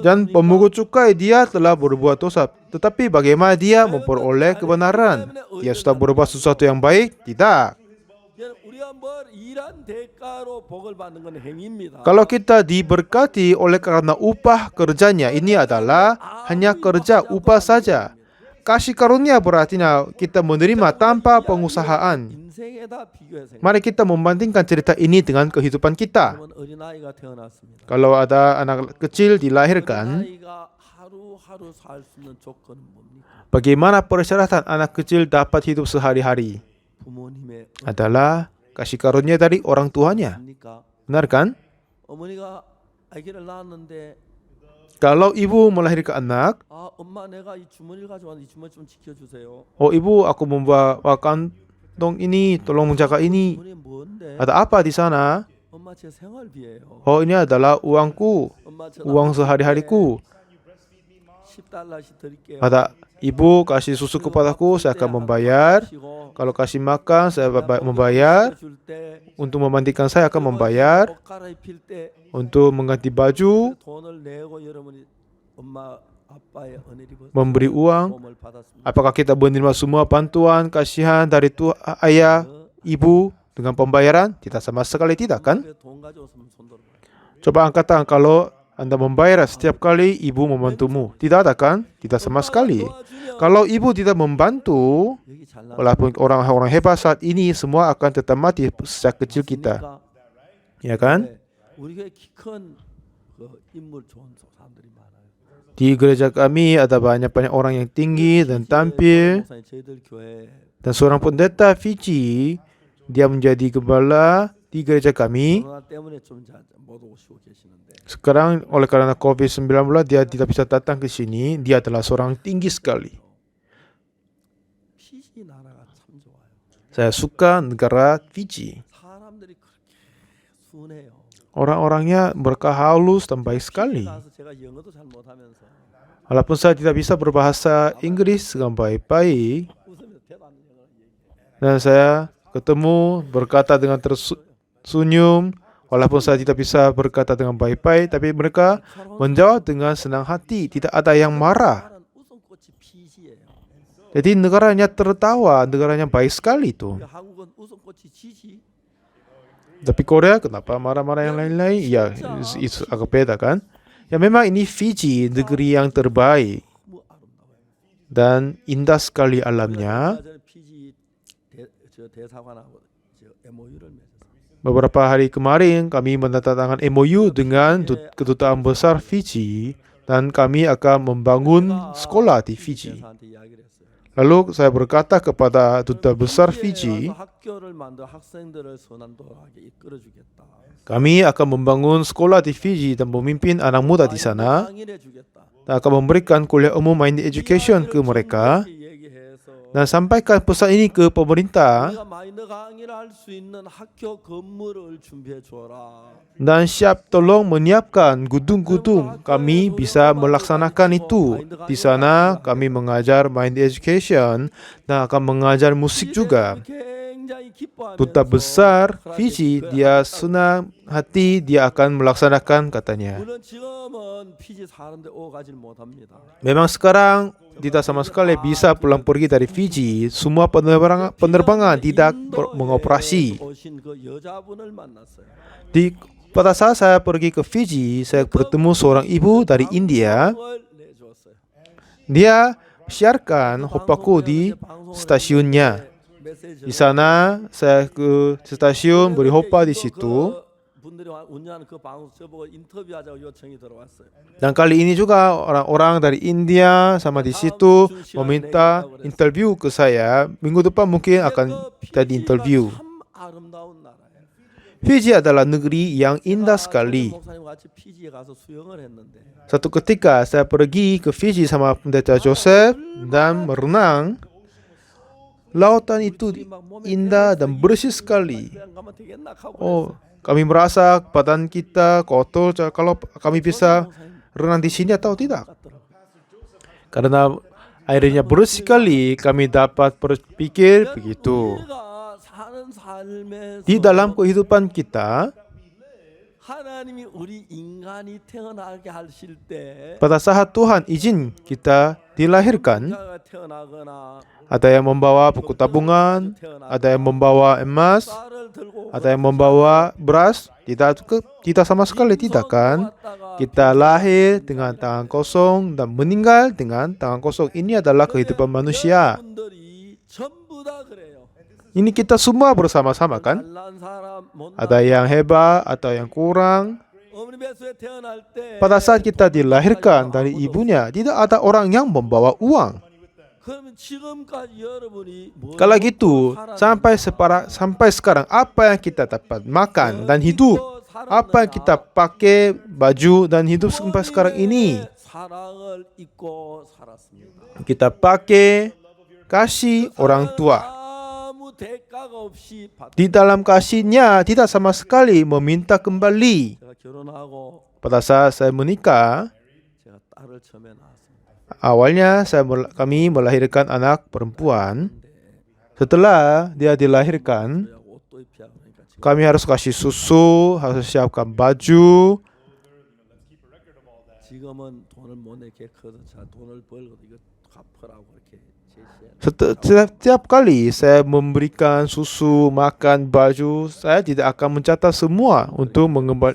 Speaker 1: Dan pemungut cukai dia telah berbuat dosa. Tetapi bagaimana dia memperoleh kebenaran? Dia sudah berbuat sesuatu yang baik? Tidak. Kalau kita diberkati oleh karena upah kerjanya, ini adalah hanya kerja upah saja. Kasih karunia berarti kita menerima tanpa pengusahaan. Mari kita membandingkan cerita ini dengan kehidupan kita. Kalau ada anak kecil dilahirkan, bagaimana persyaratan anak kecil dapat hidup sehari-hari? Adalah kasih karunia dari orang tuanya. Benar kan? Kalau ibu melahirkan anak, oh ibu, aku membawa kantong ini, tolong menjaga ini. Ada apa di sana? Oh, ini adalah uangku, uang sehari-hariku. Ada ibu kasih susu kepadaku, saya akan membayar. Kalau kasih makan, saya membayar. Untuk memandikan, saya akan membayar. Untuk mengganti baju, memberi uang. Apakah kita menerima semua bantuan, kasihan dari ayah, ibu dengan pembayaran? Tidak, sama sekali tidak, kan? Coba angkat tangan kalau Anda membayar setiap kali ibu membantumu. Tidak ada, kan? Tidak sama sekali. Kalau ibu tidak membantu, walaupun orang-orang hebat saat ini, semua akan tetap mati sejak kecil kita. Ya kan? Di gereja kami ada banyak orang yang tinggi dan tampil. Dan seorang pendeta Fiji, dia menjadi gembala di gereja kami. Sekarang oleh karena COVID-19 dia tidak bisa datang ke sini. Dia adalah seorang tinggi sekali. Saya suka negara Fiji. Orang-orangnya mereka halus dan baik sekali. Walaupun saya tidak bisa berbahasa Inggris dengan baik-baik, dan saya ketemu berkata dengan tersenyum, walaupun saya tidak bisa berkata dengan baik-baik, tapi mereka menjawab dengan senang hati, tidak ada yang marah. Jadi negaranya tertawa, negaranya baik sekali itu. Tapi Korea kenapa marah-marah yang lain-lain? Ya, itu agak beda, kan? Ya memang ini Fiji, negeri yang terbaik dan indah sekali alamnya. Beberapa hari kemarin kami menandatangani MOU dengan Kedutaan Besar Fiji dan kami akan membangun sekolah di Fiji. Lalu saya berkata kepada duta besar Fiji,
Speaker 2: 피지에 가서 학교를 만들 학생들을 선한도하게 이끌어 주겠다.
Speaker 1: kami akan membangun sekolah di Fiji dan memimpin anak muda di sana
Speaker 2: 강의해 주겠다.
Speaker 1: dan akan memberikan kuliah umum Mind Education ke mereka dan sampaikan pesan ini ke pemerintah
Speaker 2: 우리가 마인드 강의를 할 수 있는 학교 건물을 준비해 주어라.
Speaker 1: dan siap tolong menyiapkan gedung-gedung kami bisa melaksanakan itu. Di sana kami mengajar Mind Education dan akan mengajar musik juga.
Speaker 2: 굉장히 기뻐하면서
Speaker 1: Duta besar Fiji, dia senang hati, dia akan melaksanakan katanya.
Speaker 2: 물론 지금은 피지 사는데 오가질 못합니다.
Speaker 1: Memang sekarang tidak sama sekali bisa pulang pergi dari Fiji. Semua penerbangan tidak mengoperasi.
Speaker 2: 오신 그 여자분을 만났어요.
Speaker 1: Pada saat saya pergi ke Fiji, saya bertemu seorang ibu dari India.
Speaker 2: 방송을 내주었어요.
Speaker 1: Dia siarkan hopaku di stasiunnya. Di sana saya ke stasiun beri hopa di situ.
Speaker 2: 분들이 운영하는 그 방송 저보고 인터뷰하자고 요청이 들어왔어요.
Speaker 1: Dan kali ini juga orang-orang dari India sama di situ meminta interview ke saya. Minggu depan mungkin akan kita diinterview.
Speaker 2: 참 아름다운 나라예요.
Speaker 1: Fiji adalah negeri yang indah sekali.
Speaker 2: 목사님과 같이 피지에 가서 수영을 했는데
Speaker 1: Satu ketika saya pergi ke Fiji sama pendeta Joseph dan berenang. Lautan itu indah dan bersih sekali.
Speaker 2: 그냥 가면 되겠나 하고
Speaker 1: Oh, kami merasa badan kita kotor. Kalau kami bisa renang di sini atau tidak? Karena airnya bersih sekali, kami dapat berpikir begitu.
Speaker 2: 우리가 사는 삶에서
Speaker 1: Di dalam kehidupan kita,
Speaker 2: 하나님이 우리 인간이 태어나게 하실 때
Speaker 1: pada saat Tuhan izin kita dilahirkan,
Speaker 2: 자가 태어나거나
Speaker 1: ada yang membawa buku tabungan, ada yang membawa emas,
Speaker 2: 쌀을 들고
Speaker 1: ada yang membawa beras. Tidak sama sekali tidak kan? Kita lahir dengan tangan kosong dan meninggal dengan tangan kosong. Ini adalah kehidupan manusia.
Speaker 2: 여러분들이 전부 다 그래요.
Speaker 1: Ini kita semua bersama-sama kan?
Speaker 2: 잘난 사람 못난
Speaker 1: Ada yang hebat, atau yang kurang.
Speaker 2: 어머니 뱃속에 태어날 때
Speaker 1: Pada saat kita dilahirkan dari ibunya, tidak ada orang yang membawa uang.
Speaker 2: 그러면 지금까지 여러분이 뭐
Speaker 1: Kalau gitu, sampai sekarang apa yang kita dapat makan dan hidup? Apa yang kita pakai baju dan hidup sampai sekarang ini?
Speaker 2: 사랑을 잊고 살았습니다.
Speaker 1: Kita pakai kasih orang tua.
Speaker 2: 아무 대가가 없이
Speaker 1: Di dalam kasihnya tidak sama sekali meminta kembali.
Speaker 2: 제가 결혼하고
Speaker 1: Pada saat saya menikah,
Speaker 2: 제가 딸을 처음에 낳았습니다.
Speaker 1: awalnya kami melahirkan anak perempuan. Setelah dia dilahirkan,
Speaker 2: 그래갖고 옷도 입혀야 그러니까 지금
Speaker 1: kami harus kasih susu, harus siapkan baju.
Speaker 2: 지금은 돈을 못 내게 커서 자 돈을 벌거든 이거 갚으라고 이렇게 제시해.
Speaker 1: Setiap kali saya memberikan susu, makan, baju, saya tidak akan mencatat semua untuk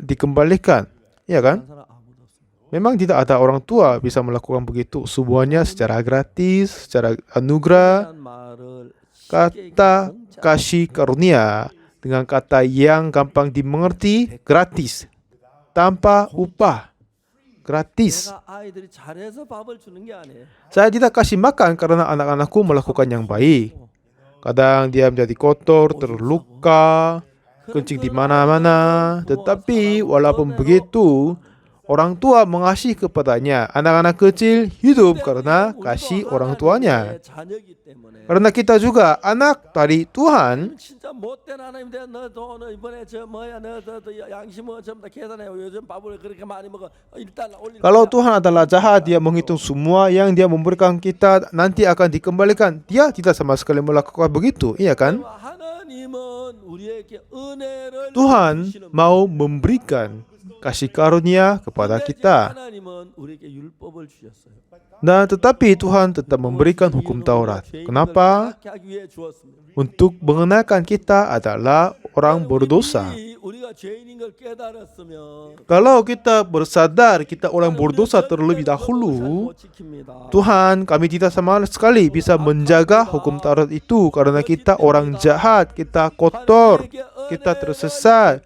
Speaker 1: dikembalikan. Ya kan?
Speaker 2: 한 사람 아무도 없습니다.
Speaker 1: Memang tidak ada orang tua bisa melakukan begitu. Semuanya secara gratis, secara anugerah.
Speaker 2: 이란 말을 쉽게
Speaker 1: Kata
Speaker 2: 공짜
Speaker 1: kasih karunia dengan kata yang gampang dimengerti, gratis. Tanpa upah. Gratis.
Speaker 2: 내가 아이들이 잘해서 밥을 주는 게 아니에요.
Speaker 1: Saya tidak kasih makan karena anak-anakku melakukan yang baik. Kadang dia menjadi kotor, terluka, kencing di mana-mana. Tetapi walaupun begitu, orang tua mengasihi kepadanya. Anak-anak kecil hidup karena kasih orang tuanya.
Speaker 2: 자녀이기 때문에.
Speaker 1: Karena kita juga anak dari Tuhan.
Speaker 2: 진짜 못된 하나님인데 너도 오늘 이번에 저 뭐야 너도 양심 뭐 전부 다 계산해. 요즘 밥을 그렇게 많이 먹어. 일단 올릴
Speaker 1: Kalau Tuhan adalah jahat, dia menghitung semua yang dia memberikan kita nanti akan dikembalikan. Dia tidak sama sekali melakukan begitu, iya kan?
Speaker 2: 하나님은 우리에게 은혜를
Speaker 1: Tuhan
Speaker 2: 주시는
Speaker 1: mau memberikan kasih karunia kepada
Speaker 2: 근데
Speaker 1: kita.
Speaker 2: 하나님은 우리에게 율법을 주셨어요.
Speaker 1: Nah, tetapi Tuhan tetap memberikan hukum Taurat. Kenapa?
Speaker 2: 하기 위해 주었습니다.
Speaker 1: Untuk mengenalkan kita adalah orang berdosa.
Speaker 2: 이미 우리가 죄인인 걸 깨달았으면
Speaker 1: Kalau kita bersadar kita orang berdosa terlebih dahulu,
Speaker 2: 못 지킵니다.
Speaker 1: Tuhan, kami tidak sama sekali bisa menjaga hukum Taurat itu karena kita orang jahat, kita kotor, kita tersesat.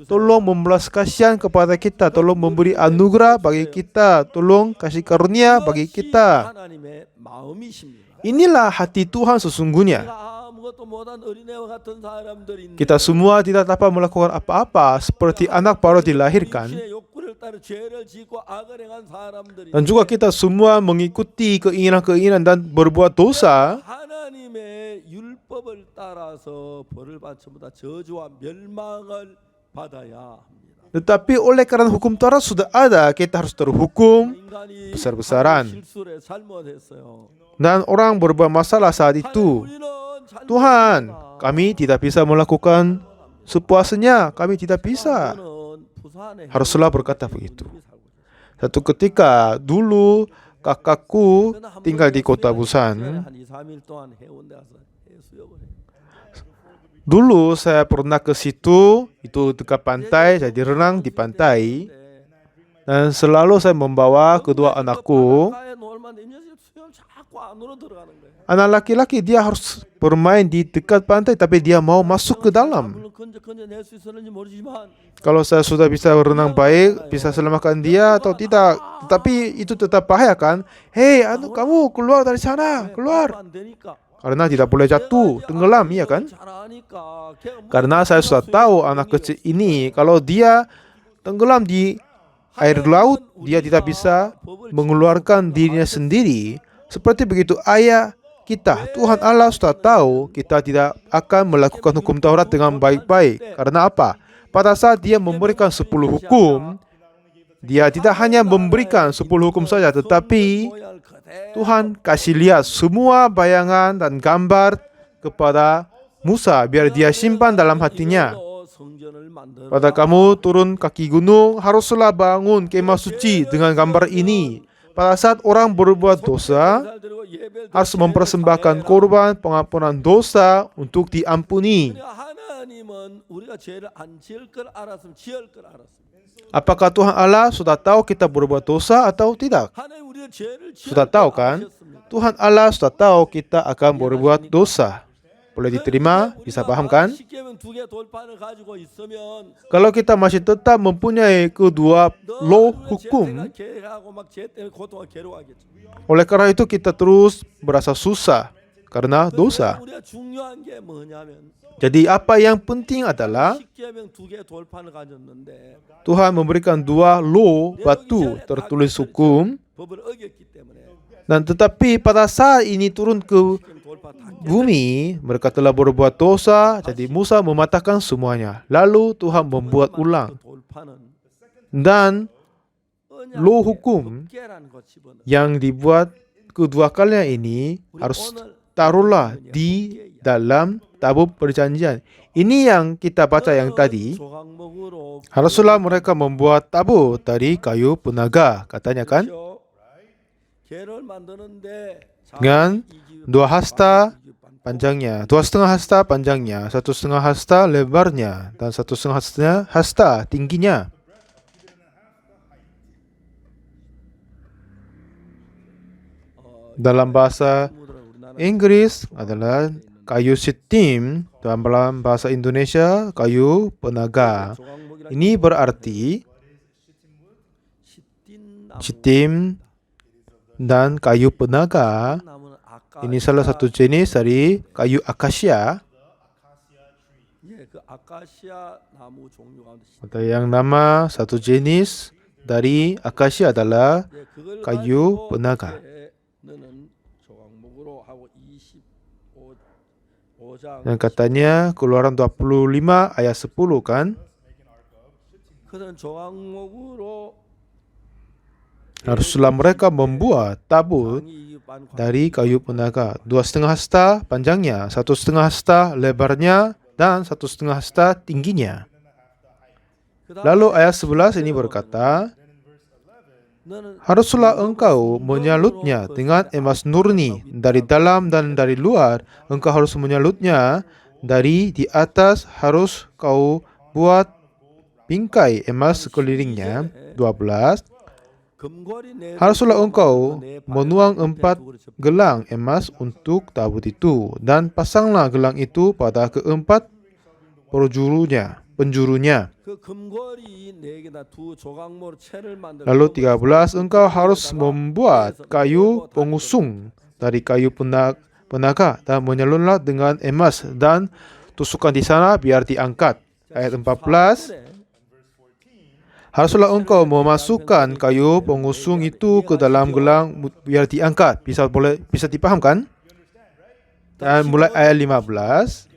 Speaker 1: Tolong membalas kasihan kepada kita, tolong memberi anugerah bagi kita, tolong kasih karunia bagi kita.
Speaker 2: 하나님의 마음이십니다.
Speaker 1: Inilah hati Tuhan sesungguhnya.
Speaker 2: 내가 아무것도 못한 어린애와 같은 사람들인데
Speaker 1: Kita semua tidak dapat melakukan apa-apa seperti anak baru dilahirkan.
Speaker 2: 육신의 욕구를 따라 죄를 짓고 악을 행한 사람들이
Speaker 1: Dan juga kita semua mengikuti keinginan-keinginan dan berbuat dosa.
Speaker 2: 하나님의 율법을 따라서 벌을 받지보다 저주와 멸망을 받아야 합니다.
Speaker 1: Tetapi oleh karena hukum Taurat sudah ada, kita harus terhukum
Speaker 2: 인간이
Speaker 1: besar-besaran.
Speaker 2: 실수를 잘못했어요.
Speaker 1: Dan orang berbuat masalah saat itu.
Speaker 2: 우리는
Speaker 1: Tuhan, kami tidak bisa melakukan sepuasnya, kami tidak bisa. Haruslah berkata begitu. Satu ketika dulu kakakku tinggal di kota Busan.
Speaker 2: 한 2, 3일 동안 해운대 가서 해수욕을 해요.
Speaker 1: Dulu saya pernah ke situ, itu dekat pantai, jadi renang di pantai. Dan selalu saya membawa kedua anakku.
Speaker 2: 바닷가에 놀면 이 녀석 수영 자꾸 안으로 들어가는 거예요.
Speaker 1: Anak laki-laki dia harus bermain di dekat pantai, tapi dia mau masuk ke dalam.
Speaker 2: 물론 건져 낼 수 있었는지 모르지만
Speaker 1: Kalau saya sudah bisa berenang baik, bisa selamatkan dia atau tidak. Tetapi itu tetap bahaya kan? Hei, kamu keluar dari sana, keluar.
Speaker 2: 안 되니까.
Speaker 1: Karena tidak boleh jatuh, tenggelam, iya kan?
Speaker 2: 잘 아니까 걔가
Speaker 1: Karena saya sudah tahu anak kecil ini, kalau dia tenggelam di air laut, dia tidak bisa mengeluarkan dirinya sendiri. Seperti begitu ayah kita, Tuhan Allah sudah tahu kita tidak akan melakukan hukum Taurat dengan baik-baik. Karena apa? Pada saat dia memberikan 10 hukum, dia tidak hanya memberikan 10 hukum saja, tetapi Tuhan kasih lihat semua bayangan dan gambar kepada Musa biar dia simpan dalam hatinya. Pada kamu turun kaki gunung, haruslah bangun kemah suci dengan gambar ini. Pada saat orang berbuat dosa, harus mempersembahkan korban pengampunan dosa untuk diampuni.
Speaker 2: 하나님은 우리가 죄를 안 지을 걸 알았으면 지을 걸 알았습니다.
Speaker 1: Apakah Tuhan Allah sudah tahu kita berbuat dosa atau tidak?
Speaker 2: 하나님 우리가 죄를 지을
Speaker 1: Sudah
Speaker 2: 걸
Speaker 1: tahu kan?
Speaker 2: 아셨습니다.
Speaker 1: Tuhan Allah sudah tahu kita akan berbuat dosa. Boleh diterima? Bisa paham kan?
Speaker 2: 십계명 2개 돌판을 가지고 있으면
Speaker 1: Kalau kita masih tetap mempunyai kedua law hukum,
Speaker 2: 계획하고 막 죄 때문에 고통과 괴로워하겠죠.
Speaker 1: oleh karena itu kita terus merasa susah karena dosa.
Speaker 2: 우리가 중요한 게 뭐냐면
Speaker 1: Jadi apa yang penting adalah
Speaker 2: 십계명 2개 돌판을 가졌는데
Speaker 1: Tuhan memberikan dua law batu tertulis hukum,
Speaker 2: 법을 어겼기 때문에
Speaker 1: dan tetapi pada saat ini turun ke
Speaker 2: 십계명 돌판 다
Speaker 1: bumi, mereka telah berbuat dosa, jadi Musa mematahkan semuanya. Lalu Tuhan membuat ulang.
Speaker 2: 돌판은
Speaker 1: Dan law hukum
Speaker 2: 깨라는 거 집어넣어.
Speaker 1: yang dibuat kedua kalinya ini harus taruhlah di dalam tabut perjanjian. Ini yang kita baca yang tadi.
Speaker 2: 조각목으로
Speaker 1: Haruslah mereka membuat tabut dari kayu penaga, katanya kan?
Speaker 2: 그렇죠? 개를 만드는데
Speaker 1: Dengan 2 hasta panjangnya, 2,5 hasta panjangnya, 1,5 hasta lebarnya, dan 1,5 hasta tingginya. Dalam bahasa Inggris adalah kayu sitim, dalam bahasa Indonesia kayu penaga. Ini berarti sitim dan kayu penaga. Ini salah satu jenis dari kayu akasia.
Speaker 2: 예, 그 아카시아 나무 종류 가운데
Speaker 1: Atau yang nama satu jenis dari akasia adalah
Speaker 2: 예, 그걸
Speaker 1: kayu
Speaker 2: 가지고
Speaker 1: penaga.
Speaker 2: 너는 조각목으로 하고 25장
Speaker 1: Dan katanya Keluaran 25 ayat 10 kan?
Speaker 2: 그는 조각목으로
Speaker 1: Haruslah mereka membuat tabut dari kayu penaga, 2,5 hasta panjangnya, 1,5 hasta lebarnya, dan 1,5 hasta tingginya. Lalu ayat 11 ini berkata, haruslah engkau menyalutnya dengan emas murni dari dalam dan dari luar. Engkau harus menyalutnya dari di atas, harus kau buat bingkai emas sekelilingnya. 12. Haruslah engkau menuang 4 gelang emas untuk tabut itu, dan pasanglah gelang itu pada keempat penjurunya. Lalu 13, engkau harus membuat kayu pengusung dari kayu penaga dan menyalurlah dengan emas dan tusukkan di sana biar diangkat. Ayat 14, haruslah engkau memasukkan kayu pengusung itu ke dalam gelang biar diangkat. Bisa dipahamkan? Dan mulai ayat 15,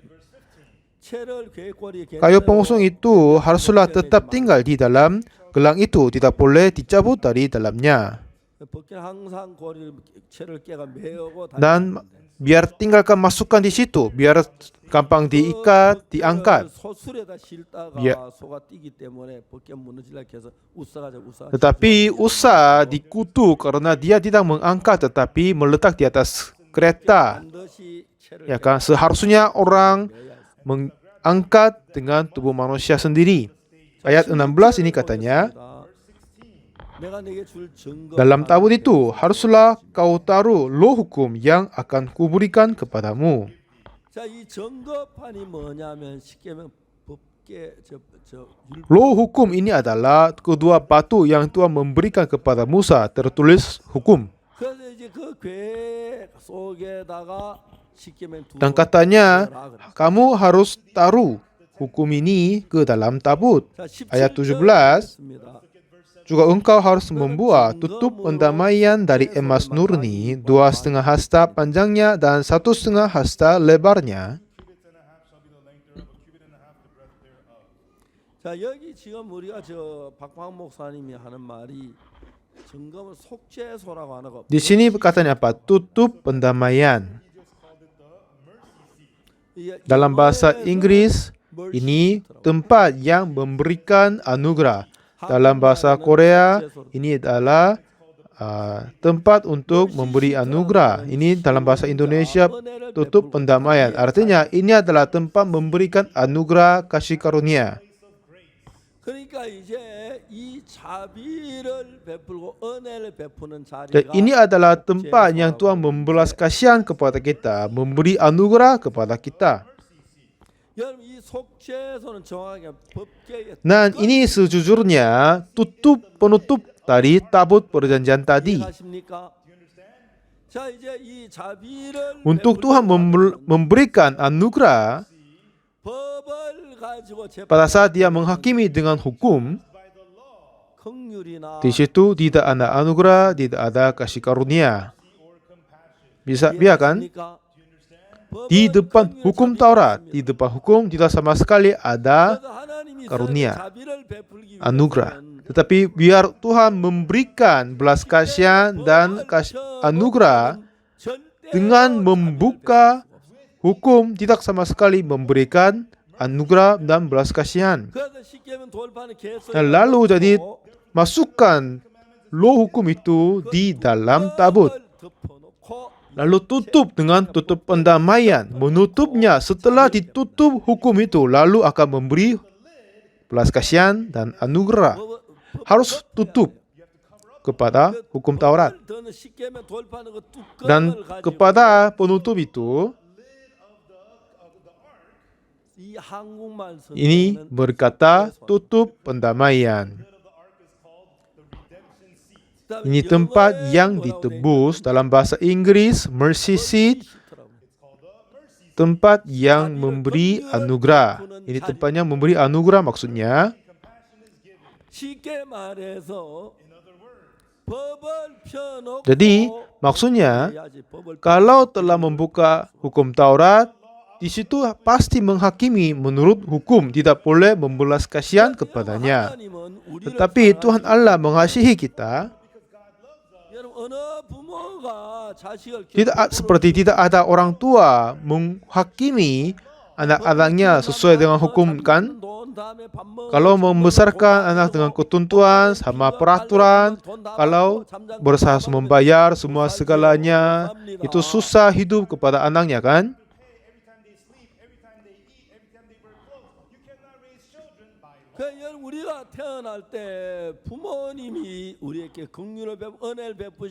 Speaker 1: kayu pengusung itu haruslah tetap tinggal di dalam gelang itu, tidak boleh dicabut dari dalamnya. Dan biar tinggalkan masukkan di situ, biar gampang diikat, diangkat. Tetapi usa dikutuk karena dia tidak mengangkat tetapi meletak di atas kereta. Ya kan, seharusnya orang mengangkat dengan tubuh manusia sendiri. Ayat 16 ini katanya, dalam tabut itu haruslah kau taruh loh hukum yang akan kuberikan kepadamu. Loh hukum ini adalah kedua batu yang Tuhan memberikan kepada Musa, tertulis hukum. Dan katanya, kamu harus taruh hukum ini ke dalam tabut. Ayat 17, juga engkau harus membuat tutup pendamaian dari emas murni 2,5 hasta panjangnya dan 1,5 hasta lebarnya.
Speaker 2: 자, 여기 지금 우리가 박광 목사님이 하는 말이 증거는 속죄소라고 하는 거.
Speaker 1: Di sini katanya apa? Tutup pendamaian. Dalam bahasa Inggris, ini tempat yang memberikan anugerah. Dalam bahasa Korea, ini adalah tempat untuk memberi anugerah. Ini dalam bahasa Indonesia, tutup pendamaian. Artinya, ini adalah tempat memberikan anugerah kasih karunia. Dan ini adalah tempat yang Tuhan membelas kasihan kepada kita, memberi anugerah kepada kita. Dan ini sejujurnya penutup dari tabut perjanjian tadi. Untuk Tuhan memberikan anugerah, pada saat dia menghakimi dengan hukum, di situ tidak ada anugerah, tidak ada kasih karunia. Bisa kan? Di depan hukum Taurat, di depan hukum tidak sama sekali ada karunia, anugerah. Tetapi biar Tuhan memberikan belas kasihan dan anugerah dengan membuka hukum, tidak sama sekali memberikan anugerah dan belas kasihan. Lalu jadi masukkan loh hukum itu di dalam tabut. Lalu tutup dengan tutup pendamaian. Menutupnya setelah ditutup hukum itu, lalu akan memberi belas kasihan dan anugerah. Harus tutup kepada hukum Taurat. Dan kepada penutup itu, ini berkata tutup pendamaian. Ini tempat yang ditebus, dalam bahasa Inggris mercy seat, tempat yang memberi anugerah. Ini tempatnya memberi anugerah maksudnya. Jadi maksudnya kalau telah membuka hukum Taurat, di situ pasti menghakimi menurut hukum, tidak boleh membelas kasihan kepadanya. Tetapi Tuhan Allah mengasihi kita. Tidak ada orang tua menghakimi anak-anaknya sesuai dengan hukum, kan? Kalau membesarkan anak dengan ketentuan sama peraturan, kalau berusaha membayar semua segalanya, itu susah hidup kepada anaknya, kan?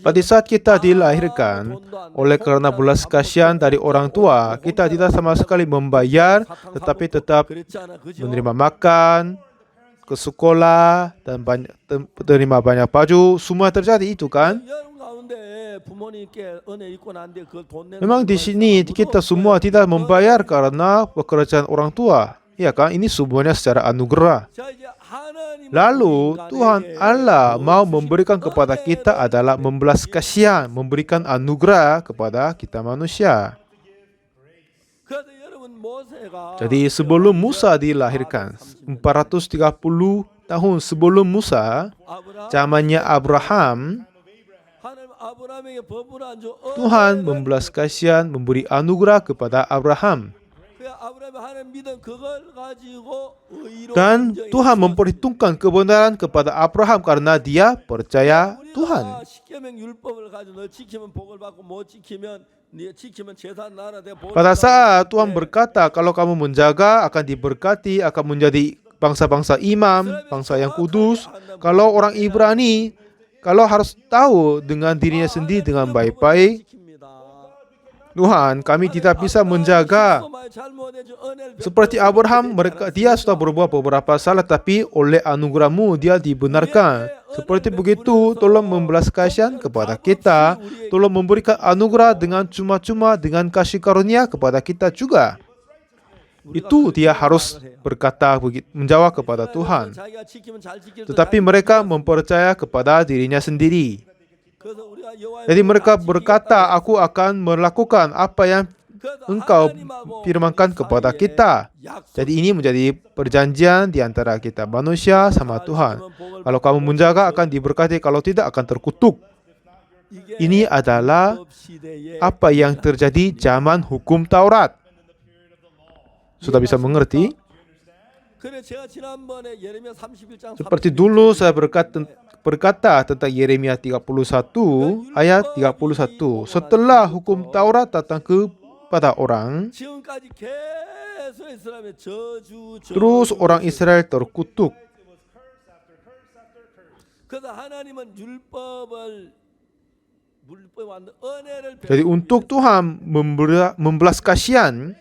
Speaker 1: Pada saat kita dilahirkan, oleh karena belas kasihan dari orang tua, kita tidak sama sekali membayar, tetapi tetap menerima makan, ke sekolah, dan menerima banyak baju. Semua terjadi itu, kan?
Speaker 2: 왜 부모님께 은혜 있고 난데 그걸 돈 내는
Speaker 1: Memang di sini kita semua tidak membayar karena pekerjaan orang tua. Ya kan, ini semuanya secara anugerah.
Speaker 2: 자 이제 하나님은
Speaker 1: Lalu
Speaker 2: 우리
Speaker 1: Tuhan
Speaker 2: 인간에게
Speaker 1: Allah mau
Speaker 2: 주신
Speaker 1: memberikan kepada kita
Speaker 2: 은혜를
Speaker 1: adalah membelas kasihan, memberikan anugerah kepada kita manusia.
Speaker 2: 그래서 여러분 모세가
Speaker 1: Jadi sebelum Musa dilahirkan, 430 tahun sebelum Musa,
Speaker 2: 아브라함
Speaker 1: zamannya Abraham,
Speaker 2: 하나님 아브라함에게 법을 안 줘.
Speaker 1: Tuhan membelas kasihan, memberi anugerah kepada Abraham.
Speaker 2: 그 아브라함이 하나님 믿은 그걸 가지고 의로
Speaker 1: Dan
Speaker 2: 인정해
Speaker 1: Tuhan
Speaker 2: 주셔서
Speaker 1: memperhitungkan kebenaran kepada Abraham karena dia percaya Tuhan.
Speaker 2: 우리가 십계명 율법을 가지고 너 지키면 복을 받고 못 지키면 네 지키면 재산 나라 내 복을
Speaker 1: Pada
Speaker 2: 받고
Speaker 1: saat
Speaker 2: 있을
Speaker 1: Tuhan
Speaker 2: 때
Speaker 1: berkata, kalau kamu menjaga akan diberkati, akan menjadi bangsa-bangsa imam, bangsa yang kudus. Kalau orang Ibrani, kalau harus tahu dengan dirinya sendiri dengan baik-baik, Tuhan, kami tidak bisa menjaga. Seperti Abraham, dia sudah berbuat beberapa salah, tapi oleh anugerah-Mu dia dibenarkan. Seperti begitu, tolong membelas kasihan kepada kita, tolong memberikan anugerah dengan cuma-cuma, dengan kasih karunia kepada kita juga. Itu dia harus berkata, menjawab kepada Tuhan. Tetapi mereka mempercaya kepada dirinya sendiri. Jadi mereka berkata, aku akan melakukan apa yang Engkau firmankan kepada kita. Jadi ini menjadi perjanjian di antara kita manusia sama Tuhan. Kalau kamu menjaga akan diberkati, kalau tidak akan terkutuk. Ini adalah apa yang terjadi zaman hukum Taurat. Sudah bisa mengerti? Seperti dulu saya berkata tentang Yeremia 31 ayat 31. Setelah hukum Taurat datang kepada orang, terus orang Israel terkutuk. Jadi untuk Tuhan membelas kasihan,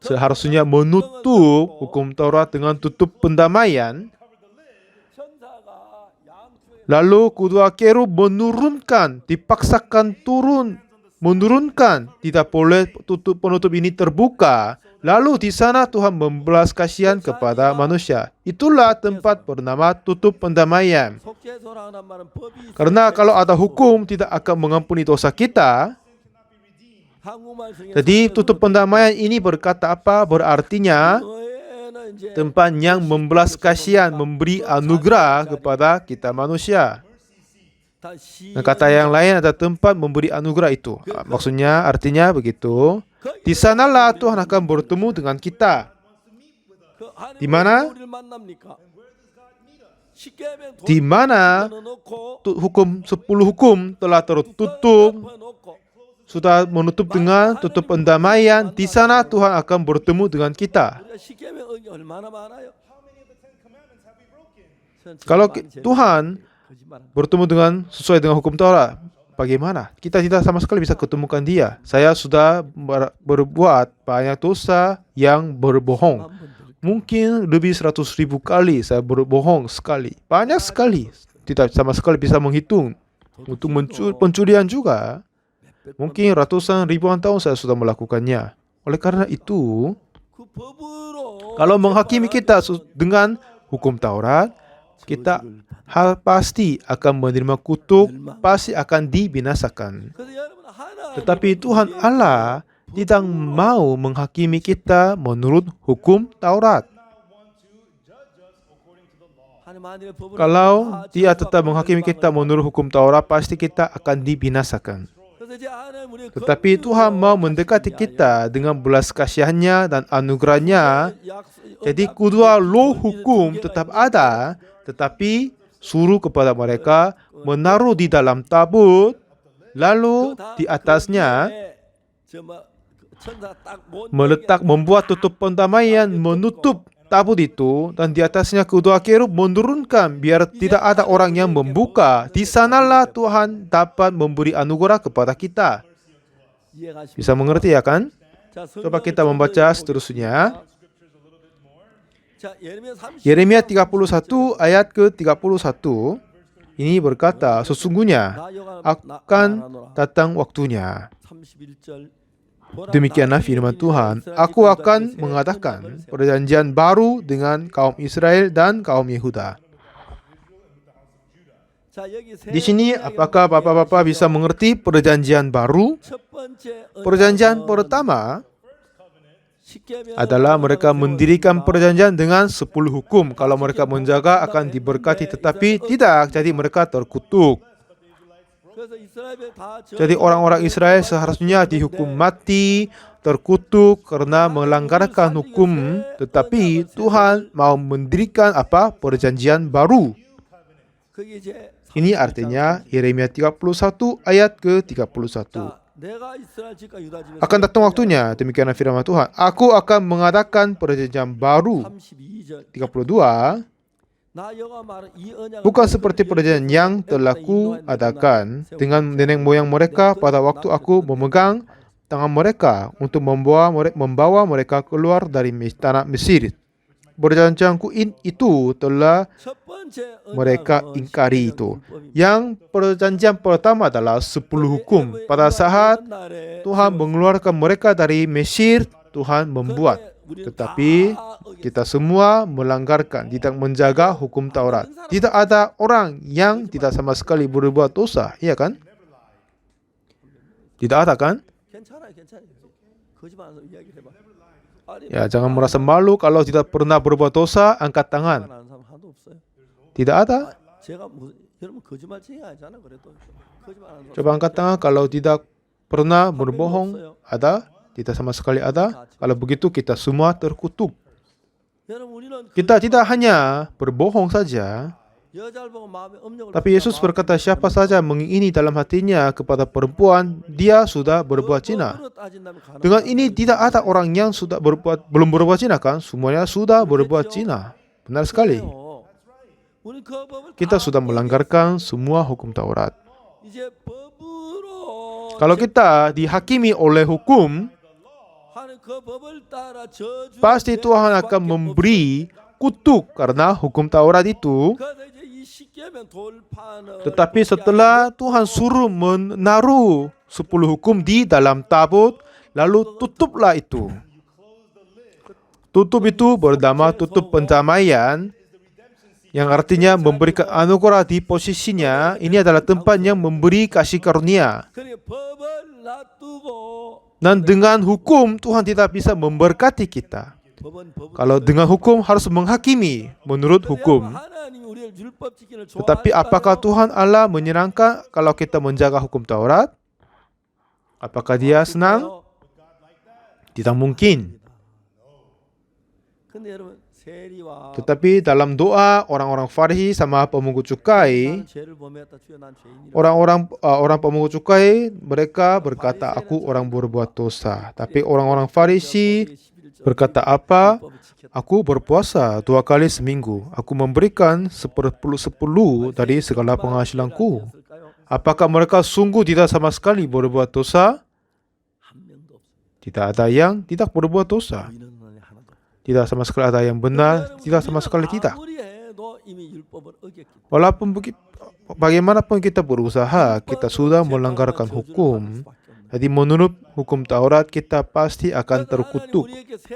Speaker 1: seharusnya menutup hukum Taurat dengan tutup pendamaian. Lalu kedua kerub menurunkan, dipaksakan menurunkan, tidak boleh penutup ini terbuka. Lalu di sana Tuhan membelas kasihan kepada manusia. Itulah tempat bernama tutup pendamaian. Karena kalau ada hukum tidak akan mengampuni dosa kita. Jadi tutup pendamaian ini berkata apa? Berartinya tempat yang membelas kasihan, memberi anugerah kepada kita manusia. Nah, kata yang lain ada tempat memberi anugerah itu. Maksudnya artinya begitu. Di sanalah Tuhan akan bertemu dengan kita. Di mana? Di mana hukum 10 hukum telah tertutup, sudah menutup dengan tutup pendamaian, di sana Tuhan akan bertemu dengan kita. Kalau Tuhan bertemu dengan sesuai dengan hukum Taurat, bagaimana? Kita tidak sama sekali bisa ketemukan dia. Saya sudah berbuat banyak dosa yang berbohong. Mungkin lebih 100.000 kali saya berbohong sekali. Banyak sekali. Tidak sama sekali bisa menghitung. Untuk pencurian juga. Mungkin ratusan ribuan tahun saya sudah melakukannya. Oleh karena itu, kalau menghakimi kita dengan hukum Taurat, kita pasti akan menerima kutuk, pasti akan dibinasakan. Tetapi Tuhan Allah tidak mau menghakimi kita menurut hukum Taurat. Kalau Dia tetap menghakimi kita menurut hukum Taurat, pasti kita akan dibinasakan. Tetapi Tuhan mau mendekati kita dengan belas kasihannya dan anugerahnya. Jadi kedua law hukum tetap ada, tetapi suruh kepada mereka menaruh di dalam tabut, lalu di atasnya membuat tutup pendamaian, menutup tabut itu, dan di atasnya kedua kerub menurunkan biar tidak ada orang yang membuka. Di sanalah Tuhan dapat memberi anugerah kepada kita. Bisa mengerti ya kan? Coba kita membaca seterusnya. Yeremia 31 ayat ke-31. ini berkata, sesungguhnya
Speaker 2: 나 여호와
Speaker 1: akan
Speaker 2: 말하노라.
Speaker 1: datang waktunya.
Speaker 2: 31절. 보라,
Speaker 1: Demikianlah
Speaker 2: 나는
Speaker 1: firman
Speaker 2: 이스라엘
Speaker 1: Tuhan,
Speaker 2: 집과
Speaker 1: aku
Speaker 2: 유다
Speaker 1: akan
Speaker 2: 집에 새
Speaker 1: mengadakan
Speaker 2: 언약을 세우리라.
Speaker 1: perjanjian baru dengan kaum Israel dan kaum Yehuda.
Speaker 2: 자, 여기 새
Speaker 1: Di sini,
Speaker 2: 언약의
Speaker 1: apakah
Speaker 2: 언약을
Speaker 1: Bapak-Bapak
Speaker 2: 이해하시죠?
Speaker 1: bisa mengerti perjanjian baru?
Speaker 2: 첫 번째
Speaker 1: Perjanjian
Speaker 2: 언약은
Speaker 1: pertama
Speaker 2: 십계명을
Speaker 1: adalah mereka
Speaker 2: 세웠지만
Speaker 1: mendirikan perjanjian dengan 10 hukum. Kalau mereka menjaga akan diberkati, tetapi tidak, jadi mereka terkutuk.
Speaker 2: 그래서 이스라엘에 다
Speaker 1: Jadi orang-orang Israel seharusnya dihukum mati, terkutuk karena melanggarkan hukum. Tetapi Tuhan mau mendirikan apa? Perjanjian baru.
Speaker 2: 그게 이제
Speaker 1: Ini artinya Yeremia 31 ayat ke-31.
Speaker 2: 자, 내가 이스라엘 집과 유다 집에서
Speaker 1: Akan datang waktunya, demikianlah firman Tuhan, aku akan mengadakan perjanjian baru.
Speaker 2: 32절
Speaker 1: 32,
Speaker 2: 나 여호와 말은 이 언약을
Speaker 1: bukan seperti perjanjian yang telah kuadakan dengan nenek moyang mereka pada waktu aku memegang tangan mereka untuk membawa mereka keluar dari tanah Mesir. Perjanjianku itu telah
Speaker 2: 첫 번째
Speaker 1: mereka
Speaker 2: 언약은
Speaker 1: ingkari
Speaker 2: 십계명
Speaker 1: itu.
Speaker 2: 율법입니다.
Speaker 1: Yang perjanjian pertama adalah 10 hukum. Pada saat Tuhan mengeluarkan mereka dari Mesir, Tuhan membuat. Tetapi kita semua melanggarkan, tidak menjaga hukum Taurat. Tidak ada orang yang tidak sama sekali berbuat dosa, iya kan? Tidak ada kan?
Speaker 2: 괜찮아요. 거짓말하면서 이야기를 해봐. 아니,
Speaker 1: Ya, jangan merasa malu kalau tidak pernah berbuat dosa, angkat tangan.
Speaker 2: 거짓말하는 사람 하나도 없어요.
Speaker 1: Tidak ada.
Speaker 2: 제가 여러분 거짓말쟁이 아니잖아. 그래도 거짓말하는 사람.
Speaker 1: Coba angkat tangan kalau tidak pernah berbohong. Ada? Tidak sama sekali ada. Kalau begitu kita semua terkutuk.
Speaker 2: 여러분 우리는
Speaker 1: Kita tidak hanya berbohong saja,
Speaker 2: 여자를 보고 마음에 음욕을
Speaker 1: tapi Yesus berkata siapa saja mengingini dalam hatinya kepada perempuan, dia sudah berbuat zina. Dengan ini tidak ada orang yang sudah belum berbuat zina kan? Semuanya sudah berbuat zina. Benar sekali. Kita sudah melanggarkan semua hukum Taurat.
Speaker 2: 이제 법으로
Speaker 1: Kalau kita dihakimi oleh hukum,
Speaker 2: 하는 그 법을 따라 저주
Speaker 1: pasti Tuhan akan memberi kutuk karena hukum Taurat itu.
Speaker 2: 그래서 이제 이 십계명 돌판을
Speaker 1: Tetapi setelah Tuhan suruh menaruh 10 hukum di dalam tabut, lalu tutuplah itu. Tutup itu bernama tutup pendamaian, yang artinya memberikan anugerah di posisinya. Ini adalah tempat yang memberi kasih karunia.
Speaker 2: 그러니까 법을 놔두고
Speaker 1: Dan dengan hukum, Tuhan tidak bisa memberkati kita.
Speaker 2: 법은
Speaker 1: Kalau dengan hukum harus menghakimi menurut hukum.
Speaker 2: 하나님이 우리를 율법 지키는
Speaker 1: Tetapi apakah Tuhan Allah menyenangkan kalau kita menjaga hukum Taurat? Apakah dia senang? Tidak mungkin.
Speaker 2: 근데 여러분 세리와
Speaker 1: Tetapi dalam doa orang-orang Farisi sama pemungut cukai,
Speaker 2: 나는 죄를 범했다 주여 난 죄인이라
Speaker 1: orang pemungut cukai mereka berkata aku orang berbuat dosa. Tapi orang-orang Farisi berkata apa? Aku berpuasa 2 kali seminggu. Aku memberikan 10% dari segala penghasilanku. Apakah mereka sungguh tidak sama sekali berbuat dosa?
Speaker 2: 한 명도 없어.
Speaker 1: Tidak ada yang tidak berbuat dosa.
Speaker 2: 보이는 눈이 하나도 없어.
Speaker 1: Tidak sama sekali ada yang benar, tidak sama sekali tidak.
Speaker 2: 아무리 해도 이미 율법을 어겼기 때문에
Speaker 1: Walaupun bagaimanapun kita berusaha, kita sudah melanggarkan hukum. Jadi menurut hukum Taurat kita pasti akan terkutuk.
Speaker 2: 우리에게 새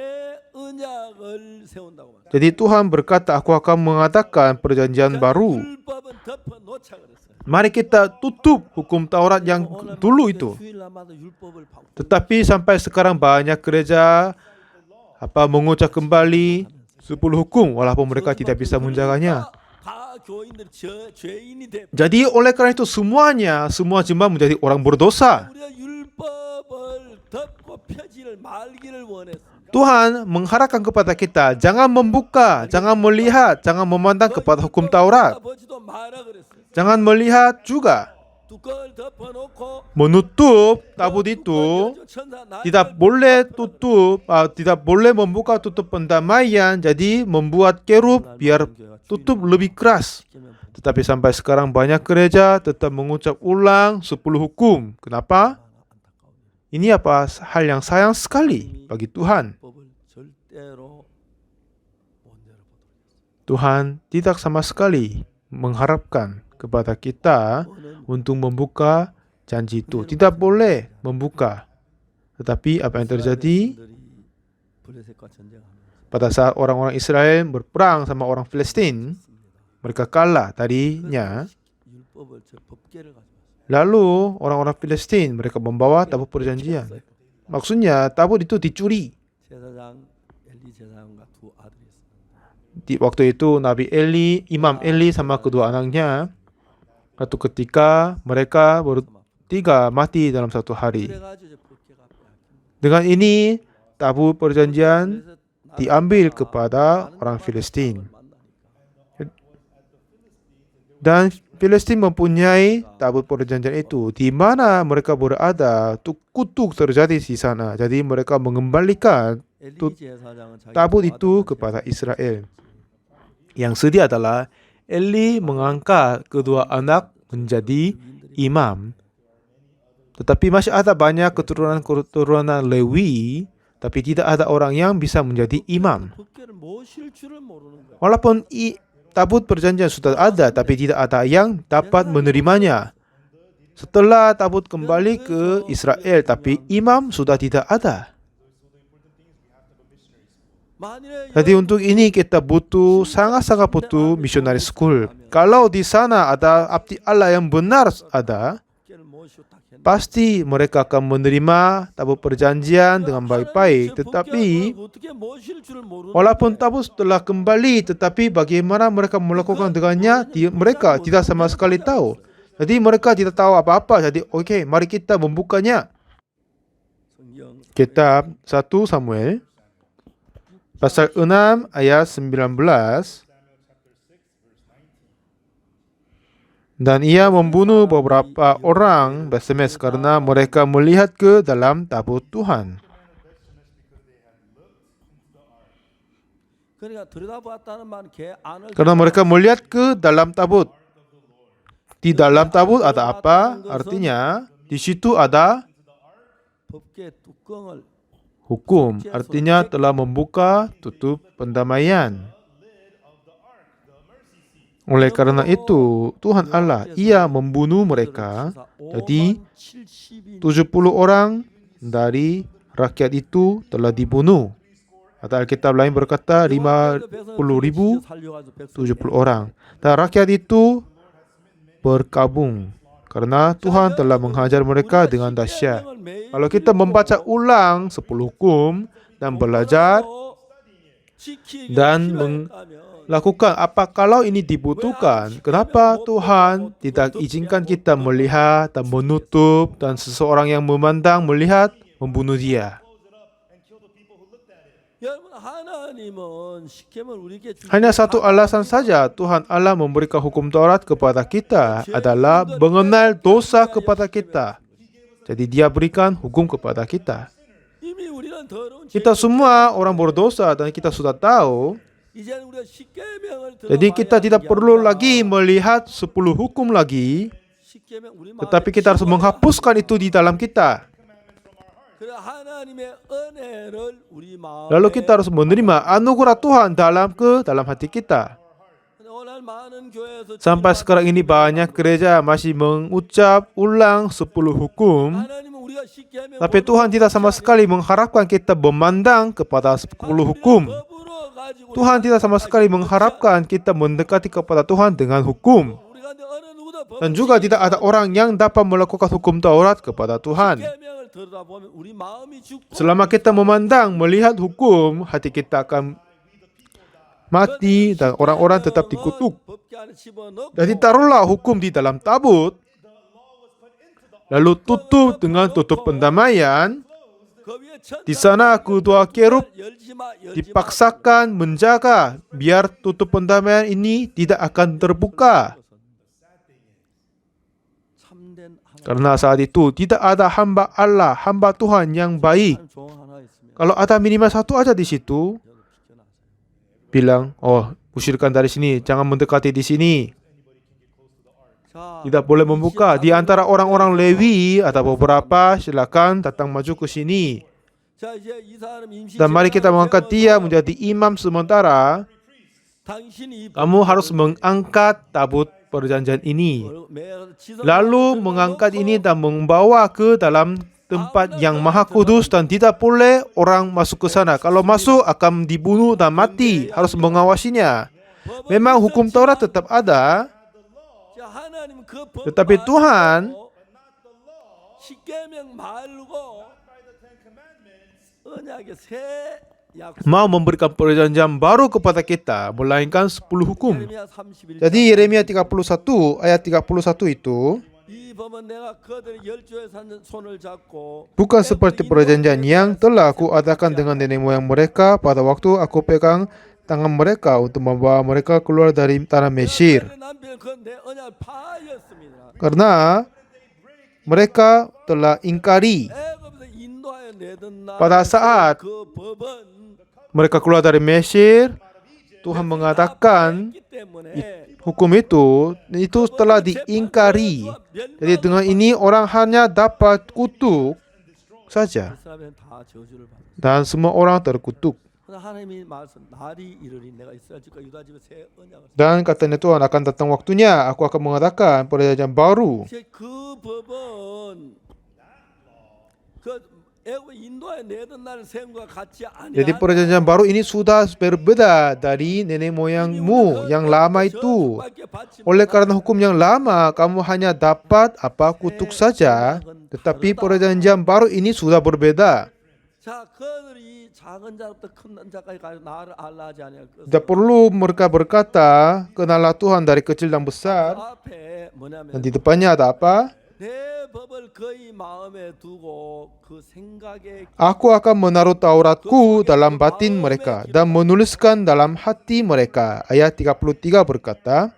Speaker 2: 언약을 세운다고 말해요.
Speaker 1: Jadi Tuhan berkata, aku akan mengadakan perjanjian baru.
Speaker 2: 율법은 덮어 놓자 그랬어요.
Speaker 1: Mari kita tutup hukum Taurat yang dulu itu.
Speaker 2: 휴일날마다 율법을 바꾸고
Speaker 1: Tetapi sampai sekarang banyak gereja mengucap kembali 10 hukum walaupun mereka tidak bisa menjaganya.
Speaker 2: 다 교인들이 죄인이 돼.
Speaker 1: Jadi oleh karena itu semua jemaat menjadi orang berdosa.
Speaker 2: 우리가 율법을 덮고 펴지를 말기를 원했어.
Speaker 1: Tuhan mengharapkan kepada kita jangan membuka, jangan melihat, jangan memandang kepada hukum Taurat.
Speaker 2: 보지도 마라 그랬어요.
Speaker 1: Jangan melihat juga.
Speaker 2: 뚜껑을 덮어놓고
Speaker 1: Menutup tabut itu tidak boleh tutup, tidak boleh membuka tutup pendamaian. Jadi membuat kerub biar tutup lebih keras. Tetapi sampai sekarang banyak gereja tetap mengucap ulang 10 hukum. Kenapa? Ini apa hal yang sayang sekali bagi Tuhan.
Speaker 2: 법을 절대로 못 열어보도록.
Speaker 1: Tuhan tidak sama sekali mengharapkan kepada kita untuk membuka janji itu. Tidak boleh membuka. Tetapi apa yang terjadi
Speaker 2: 블레셋과 전쟁합니다.
Speaker 1: pada saat orang-orang Israel berperang sama orang Palestin, mereka kalah tadinya.
Speaker 2: 율법을 저 법궤를 가져왔어요.
Speaker 1: Lalu orang-orang Palestin mereka membawa tabut perjanjian. Maksudnya tabut itu dicuri.
Speaker 2: 제사장 엘리 제사장과 두 아들이 있습니다.
Speaker 1: Di waktu itu Nabi Eli, Imam Eli sama kedua anaknya, satu ketika mereka bertiga mati dalam satu hari.
Speaker 2: 그래가지고 이제 법궤가 빼앗깁니다.
Speaker 1: Dengan ini tabut perjanjian
Speaker 2: 그래서
Speaker 1: diambil kepada orang Palestin. Dan Palestin mempunyai tabut perjanjian itu. Di mana mereka berada, kutuk terjadi di sana. Jadi mereka mengembalikan
Speaker 2: 엘리 제사장은 자기
Speaker 1: tabut
Speaker 2: 두
Speaker 1: itu
Speaker 2: 아들을
Speaker 1: kepada Israel. Yang sedih adalah Eli mengangkat kedua anak menjadi imam. Tetapi masih ada banyak keturunan Lewi, tapi tidak ada orang yang bisa menjadi imam.
Speaker 2: 법궤를 모실 줄을 모르는 거예요.
Speaker 1: Walaupun tabut perjanjian sudah ada, tapi tidak ada yang dapat menerimanya. Setelah tabut kembali ke Israel, tapi imam sudah tidak ada.
Speaker 2: 만일에
Speaker 1: Jadi untuk ini kita butuh, sangat-sangat butuh missionary school. Kalau di sana ada abdi Allah yang benar ada,
Speaker 2: 법궤를 모시고 딱 했는데
Speaker 1: pasti mereka akan menerima tabut perjanjian dengan baik-baik. Tetapi
Speaker 2: 어떻게 모실 줄을 모르는
Speaker 1: walaupun tabut telah kembali, tetapi bagaimana mereka melakukan dengannya, mereka tidak sama sekali tahu. Jadi mereka tidak tahu apa-apa. Jadi okey, mari kita membukanya.
Speaker 2: 성경
Speaker 1: Kitab 1 Samuel pasal 6 ayat 19. Dan ia membunuh beberapa orang Besemes karena mereka melihat ke dalam tabut Tuhan.
Speaker 2: 그러니까 들여다보았다는 말은 걔 안을
Speaker 1: Karena mereka melihat ke dalam tabut. Di dalam tabut ada apa? Artinya di situ ada
Speaker 2: 법궤 뚜껑을
Speaker 1: hukum. Artinya telah membuka tutup pendamaian. Oleh karena itu, Tuhan Allah, ia membunuh mereka. Jadi 70 orang dari rakyat itu telah dibunuh. Atau Alkitab lain berkata 50,000, 70 orang. Dan rakyat itu berkabung karena Tuhan telah menghajar mereka dengan dahsyat. Kalau kita membaca ulang 10 hukum dan belajar dan melakukan apa kalau ini dibutuhkan, kenapa Tuhan tidak izinkan kita melihat dan menutup dan seseorang yang memandang melihat membunuh dia?
Speaker 2: 여러분 하나님은 시켐을 우리에게 주신
Speaker 1: Hanya satu alasan saja Tuhan Allah memberikan hukum Taurat kepada kita adalah mengenal dosa kepada kita. Jadi dia berikan hukum kepada kita.
Speaker 2: 이미 우리는 더러운
Speaker 1: Kita semua orang berdosa dan kita sudah tahu.
Speaker 2: 이제는 우리가 십계명을
Speaker 1: Jadi kita tidak perlu lagi melihat 10 hukum lagi,
Speaker 2: 십계명 우리
Speaker 1: tetapi kita harus menghapuskan itu di dalam kita.
Speaker 2: 그래 하나님의 은혜를 우리 마음에
Speaker 1: Lalu kita harus menerima anugerah Tuhan dalam hati kita.
Speaker 2: 오늘 많은 교회에서
Speaker 1: Sampai sekarang ini banyak gereja masih mengucap ulang 10 hukum,
Speaker 2: 하나님은 우리가 십계명
Speaker 1: tapi Tuhan tidak sama sekali mengharapkan kita memandang kepada 10 hukum. Tuhan tidak sama sekali mengharapkan kita mendekati kepada Tuhan dengan hukum. Dan juga tidak ada orang yang dapat melakukan hukum Taurat kepada Tuhan. Selama kita memandang, melihat hukum, hati kita akan mati dan orang-orang tetap dikutuk. Jadi taruhlah hukum di dalam tabut, lalu tutup dengan tutup pendamaian. Di sana kedua kerub dipaksakan menjaga biar tutup pendamaian ini tidak akan terbuka. Karena saat itu tidak ada hamba Allah, hamba Tuhan yang baik. Kalau ada minimal satu aja di situ, bilang, oh, usirkan dari sini, jangan mendekati di sini. Tidak boleh membuka. Di antara orang-orang Lewi ada beberapa, silakan datang maju ke sini. Dan mari kita mengangkat dia menjadi imam sementara. Kamu harus mengangkat tabut perjanjian ini.
Speaker 2: 매 지성
Speaker 1: Lalu mengangkat ini dan membawa ke dalam tempat yang maha kudus dan tidak boleh orang masuk ke sana. Kalau masuk akan dibunuh dan mati. Harus mengawasinya. Memang hukum Taurat tetap ada,
Speaker 2: 자, 하나님 그 법
Speaker 1: tetapi Tuhan
Speaker 2: 십계명 말고 언약의 새 약속.
Speaker 1: mau memberikan perjanjian baru kepada kita, melainkan 10 hukum.
Speaker 2: 예레미야 31장.
Speaker 1: Jadi Yeremia 31 ayat 31 itu
Speaker 2: 이 법은 내가 그들의 열조의 손을 잡고
Speaker 1: bukan seperti perjanjian yang telah aku adakan dengan nenek moyang mereka pada waktu aku pegang tangan mereka untuk membawa mereka keluar dari tanah Mesir.
Speaker 2: 남편 그내 언약을 파하였습니다.
Speaker 1: Karena mereka telah ingkari.
Speaker 2: 애굽에서 인도하여 내던 날
Speaker 1: Pada saat
Speaker 2: 그 법은
Speaker 1: mereka keluar dari Mesir, Tuhan mengatakan
Speaker 2: 있기 때문에
Speaker 1: hukum itu telah diingkari. Jadi dengan ini orang hanya dapat kutuk saja
Speaker 2: 이스라엘은 다 저주를 받았어요.
Speaker 1: dan semua orang terkutuk.
Speaker 2: 그러나 하나님이 말씀 날이 이르리 내가 이스라엘 집과 유다 집에 새 언약을
Speaker 1: Dan katanya Tuhan akan datang waktunya, aku akan mengadakan perjanjian baru.
Speaker 2: 이제 그 법은 그 애굽 인도에 내던 날 셈과 같이 아니야.
Speaker 1: Jadi perjanjian baru ini sudah berbeda dari nenek moyangmu yang lama itu. Oleh karena hukum yang lama, kamu hanya dapat kutuk saja. Tetapi perjanjian baru ini sudah berbeda.
Speaker 2: 자, 그들이 작은 자부터 큰 자까지 가서 나를 알라 하지 아니할 것을.
Speaker 1: Tidak perlu mereka berkata, kenallah Tuhan dari kecil dan besar.
Speaker 2: 앞에 뭐냐면
Speaker 1: Dan di depannya ada apa?
Speaker 2: 내 법을 그의 마음에 두고 그 생각에
Speaker 1: Aku akan menaruh Tauratku dalam batin mereka dan menuliskan dalam hati mereka. Ayat 33 berkata,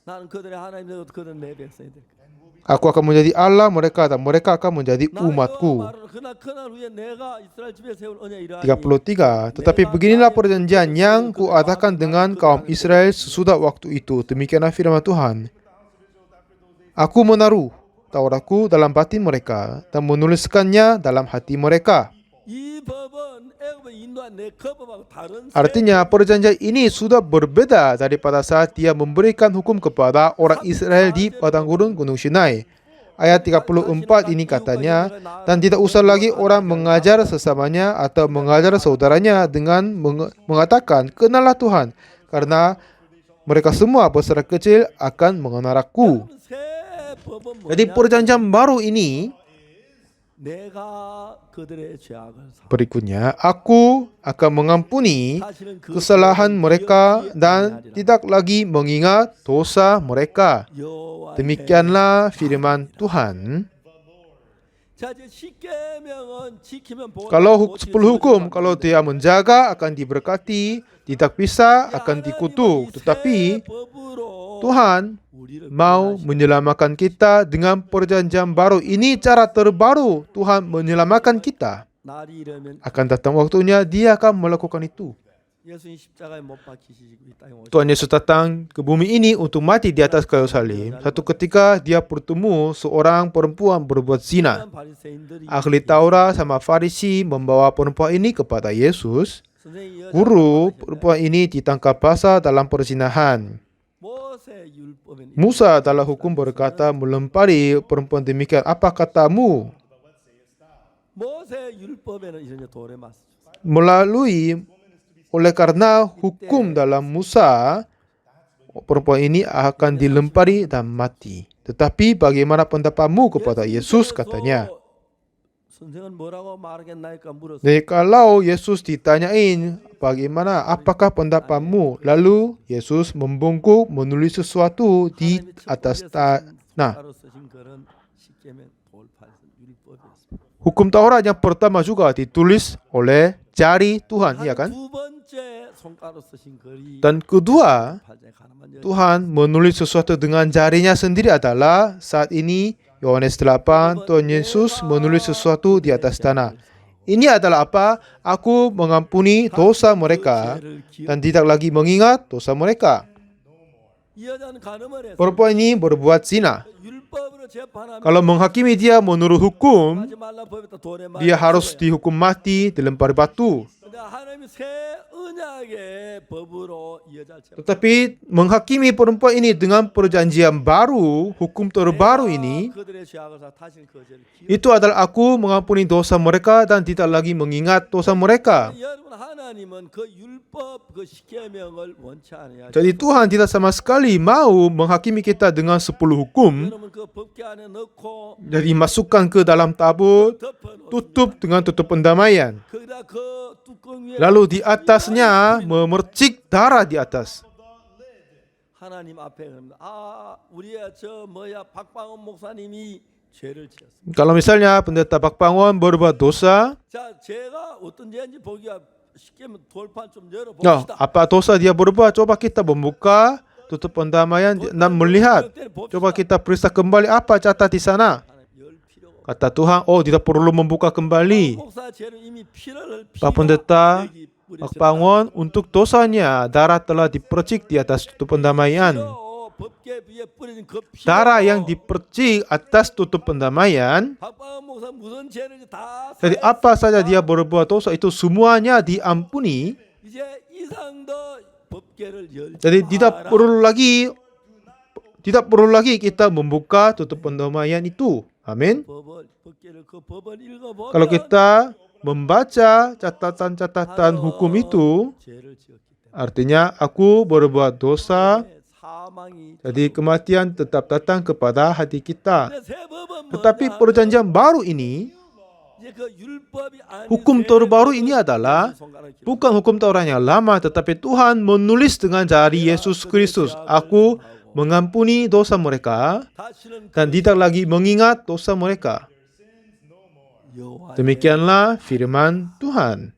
Speaker 2: 나는 그들의 하나님 되고 그들은 내 백성이 될 거야.
Speaker 1: aku akan menjadi Allah mereka dan mereka akan menjadi umatku.
Speaker 2: 그날 후에 내가 이스라엘 집에 세울 언약 이러하니
Speaker 1: 33. Tetapi beginilah perjanjian yang kuadakan dengan kaum Israel sesudah waktu itu. Demikianlah firman Tuhan. Aku menaruh Tauratku dalam batin mereka dan menuliskannya dalam hati mereka.
Speaker 2: 이 법은 애굽에 인도한 내 그 법하고 다른
Speaker 1: Artinya perjanjian ini sudah berbeda daripada saat dia memberikan hukum kepada orang Israel di padang gurun Gunung Sinai. Ayat 34 ini katanya, dan tidak usah lagi orang mengajar sesamanya atau mengajar saudaranya dengan mengatakan, kenallah Tuhan, karena mereka semua besar kecil akan mengenal aku.
Speaker 2: 새 법은
Speaker 1: Jadi perjanjian baru ini
Speaker 2: 내가 그들의 죄악을 사.
Speaker 1: berikutnya, aku akan mengampuni
Speaker 2: 사실은 그
Speaker 1: kesalahan mereka dan tidak lagi mengingat dosa mereka.
Speaker 2: 여호와의
Speaker 1: Demikianlah firman Tuhan.
Speaker 2: 자, 이제 십계명은 지키면 복.
Speaker 1: Kalau 10 hukum, kalau dia menjaga akan diberkati, tidak bisa akan dikutuk. Tetapi Tuhan mau menyelamatkan kita dengan perjanjian baru. Ini cara terbaru Tuhan menyelamatkan kita.
Speaker 2: 날이 이르면
Speaker 1: Akan datang waktunya dia akan melakukan itu.
Speaker 2: 예수님 십자가에 못 박히시고 이 땅에 오셨.
Speaker 1: Tuhan Yesus datang ke bumi ini untuk mati di atas kayu salib. Satu ketika dia bertemu seorang perempuan berbuat zina.
Speaker 2: 바리새인들이
Speaker 1: Ahli Taurat sama Farisi membawa perempuan ini kepada Yesus.
Speaker 2: 선생님
Speaker 1: Guru, perempuan ini ditangkap basah dalam perzinahan.
Speaker 2: 모세 율법에
Speaker 1: Musa dalam hukum berkata melempari perempuan demikian. Apa katamu?
Speaker 2: 모세 율법에는 이런 돌에 맞.
Speaker 1: Melalui oleh karena hukum dalam Musa, perempuan ini akan dilempari dan mati. Tetapi bagaimana pendapatmu kepada Yesus, katanya.
Speaker 2: 선생은 뭐라고 말하겠나이까 물었어.
Speaker 1: Jadi kalau Yesus ditanyain bagaimana, apakah pendapatmu? Lalu Yesus membungkuk menulis sesuatu di atas tanah. Hukum Taurat yang pertama juga ditulis oleh jari Tuhan, ya kan?
Speaker 2: 두 번째 손가락으로 쓰신 글이
Speaker 1: Dan kedua,
Speaker 2: 팔자에 가나만
Speaker 1: Tuhan menulis sesuatu dengan jarinya sendiri adalah saat ini Yohanes 8, Tuhan Yesus menulis sesuatu di atas tanah. Ini adalah apa? Aku mengampuni dosa mereka dan tidak lagi mengingat dosa mereka.
Speaker 2: 이 여자는 간음을 했어.
Speaker 1: Perempuan ini berbuat zina.
Speaker 2: 율법으로 재판하면
Speaker 1: Kalau menghakimi dia menurut hukum,
Speaker 2: 하지 말라 법에다 돌에 맞.
Speaker 1: dia harus dihukum mati, dilempari batu.
Speaker 2: 근데 근데 하나님이 새 언약의 법으로 이 여자를 재판.
Speaker 1: Tetapi menghakimi perempuan ini dengan perjanjian baru, hukum terbaru ini,
Speaker 2: 그들의 죄악을 다시는 그 죄를
Speaker 1: itu adalah aku mengampuni dosa mereka dan tidak lagi mengingat dosa mereka.
Speaker 2: 여러분 하나님은 그 율법 그 십계명을 원치 않아요.
Speaker 1: Jadi Tuhan tidak sama sekali mau menghakimi kita dengan 10 hukum.
Speaker 2: 여러분 그 법계 안에 넣고
Speaker 1: Jadi masukkan ke dalam tabut,
Speaker 2: 덮어놓고
Speaker 1: tutup dengan tutup pendamaian.
Speaker 2: 거기다 그 뚜껑 위에
Speaker 1: Lalu di atasnya memercik darah di atas.
Speaker 2: 하나님 앞에 그럽니다. 아 우리의 저 박방원 목사님이 죄를 지었습니다.
Speaker 1: Kalau misalnya pendeta Pak Pangwon berbuat dosa,
Speaker 2: 자 제가 어떤 죄인지 보기가 쉽게 돌판 좀
Speaker 1: ya,
Speaker 2: 열어봅시다.
Speaker 1: apa dosa dia berbuat? Coba kita membuka tutup pendamaian dan melihat. Coba kita periksa kembali apa catat di sana.
Speaker 2: 열 필요가
Speaker 1: Kata Tuhan, oh tidak perlu membuka kembali.
Speaker 2: 목사 죄는 이미 피를
Speaker 1: Pak Pendeta Pak Pangwon, untuk dosanya darah telah dipercik di atas tutup pendamaian.
Speaker 2: 법계 위에 뿌려진 그 피.
Speaker 1: Darah yang dipercik atas tutup pendamaian.
Speaker 2: 박방원 목사 무슨 죄를 다
Speaker 1: Jadi apa saja dia berbuat dosa itu semuanya diampuni.
Speaker 2: 이제 이상 더 법계를 열지
Speaker 1: Jadi tidak
Speaker 2: 마라.
Speaker 1: perlu lagi kita membuka tutup pendamaian itu. Amin.
Speaker 2: 법계를 그 법을 읽어보면
Speaker 1: Kalau kita membaca catatan-catatan hukum itu,
Speaker 2: 죄를 지었기 때문에
Speaker 1: artinya aku berbuat dosa.
Speaker 2: 사망이
Speaker 1: Jadi kematian tetap datang kepada hati kita.
Speaker 2: 근데 새 법은
Speaker 1: Tetapi
Speaker 2: 뭐냐
Speaker 1: perjanjian baru ini,
Speaker 2: 이제 그 율법이 아닌
Speaker 1: hukum
Speaker 2: 새
Speaker 1: terbaru
Speaker 2: 법은
Speaker 1: ini adalah
Speaker 2: 손가락에 기록.
Speaker 1: bukan hukum Taurat yang lama, tetapi Tuhan menulis dengan jari Yesus Kristus. Aku mengampuni dosa mereka
Speaker 2: 다시는
Speaker 1: dan tidak lagi mengingat dosa mereka.
Speaker 2: 여호와의
Speaker 1: Demikianlah firman Tuhan.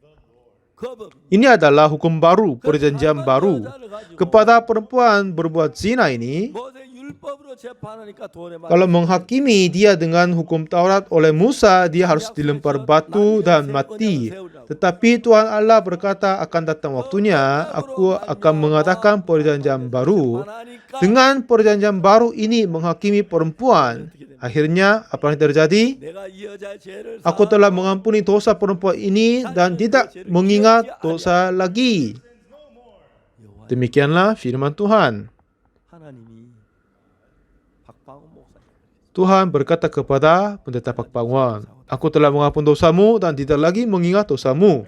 Speaker 2: 그 법.
Speaker 1: Ini adalah hukum baru, perjanjian baru. Kepada perempuan berbuat zina ini,
Speaker 2: 모세 율법으로 재판하니까 돈에 맞.
Speaker 1: kalau menghakimi dia dengan hukum Taurat oleh Musa, dia harus dilempar batu dan mati. Tetapi Tuhan Allah berkata, akan datang waktunya, aku akan mengadakan perjanjian baru. Dengan perjanjian baru ini menghakimi perempuan, akhirnya apa yang terjadi?
Speaker 2: 내가 이 여자의 죄를
Speaker 1: Aku telah mengampuni dosa perempuan ini dan tidak mengingat dosa lagi. Demikianlah firman Tuhan.
Speaker 2: 하나님이 박방원 목사
Speaker 1: Tuhan berkata kepada pendeta Pak Pangwon, aku telah mengampuni dosamu dan tidak lagi mengingat dosamu.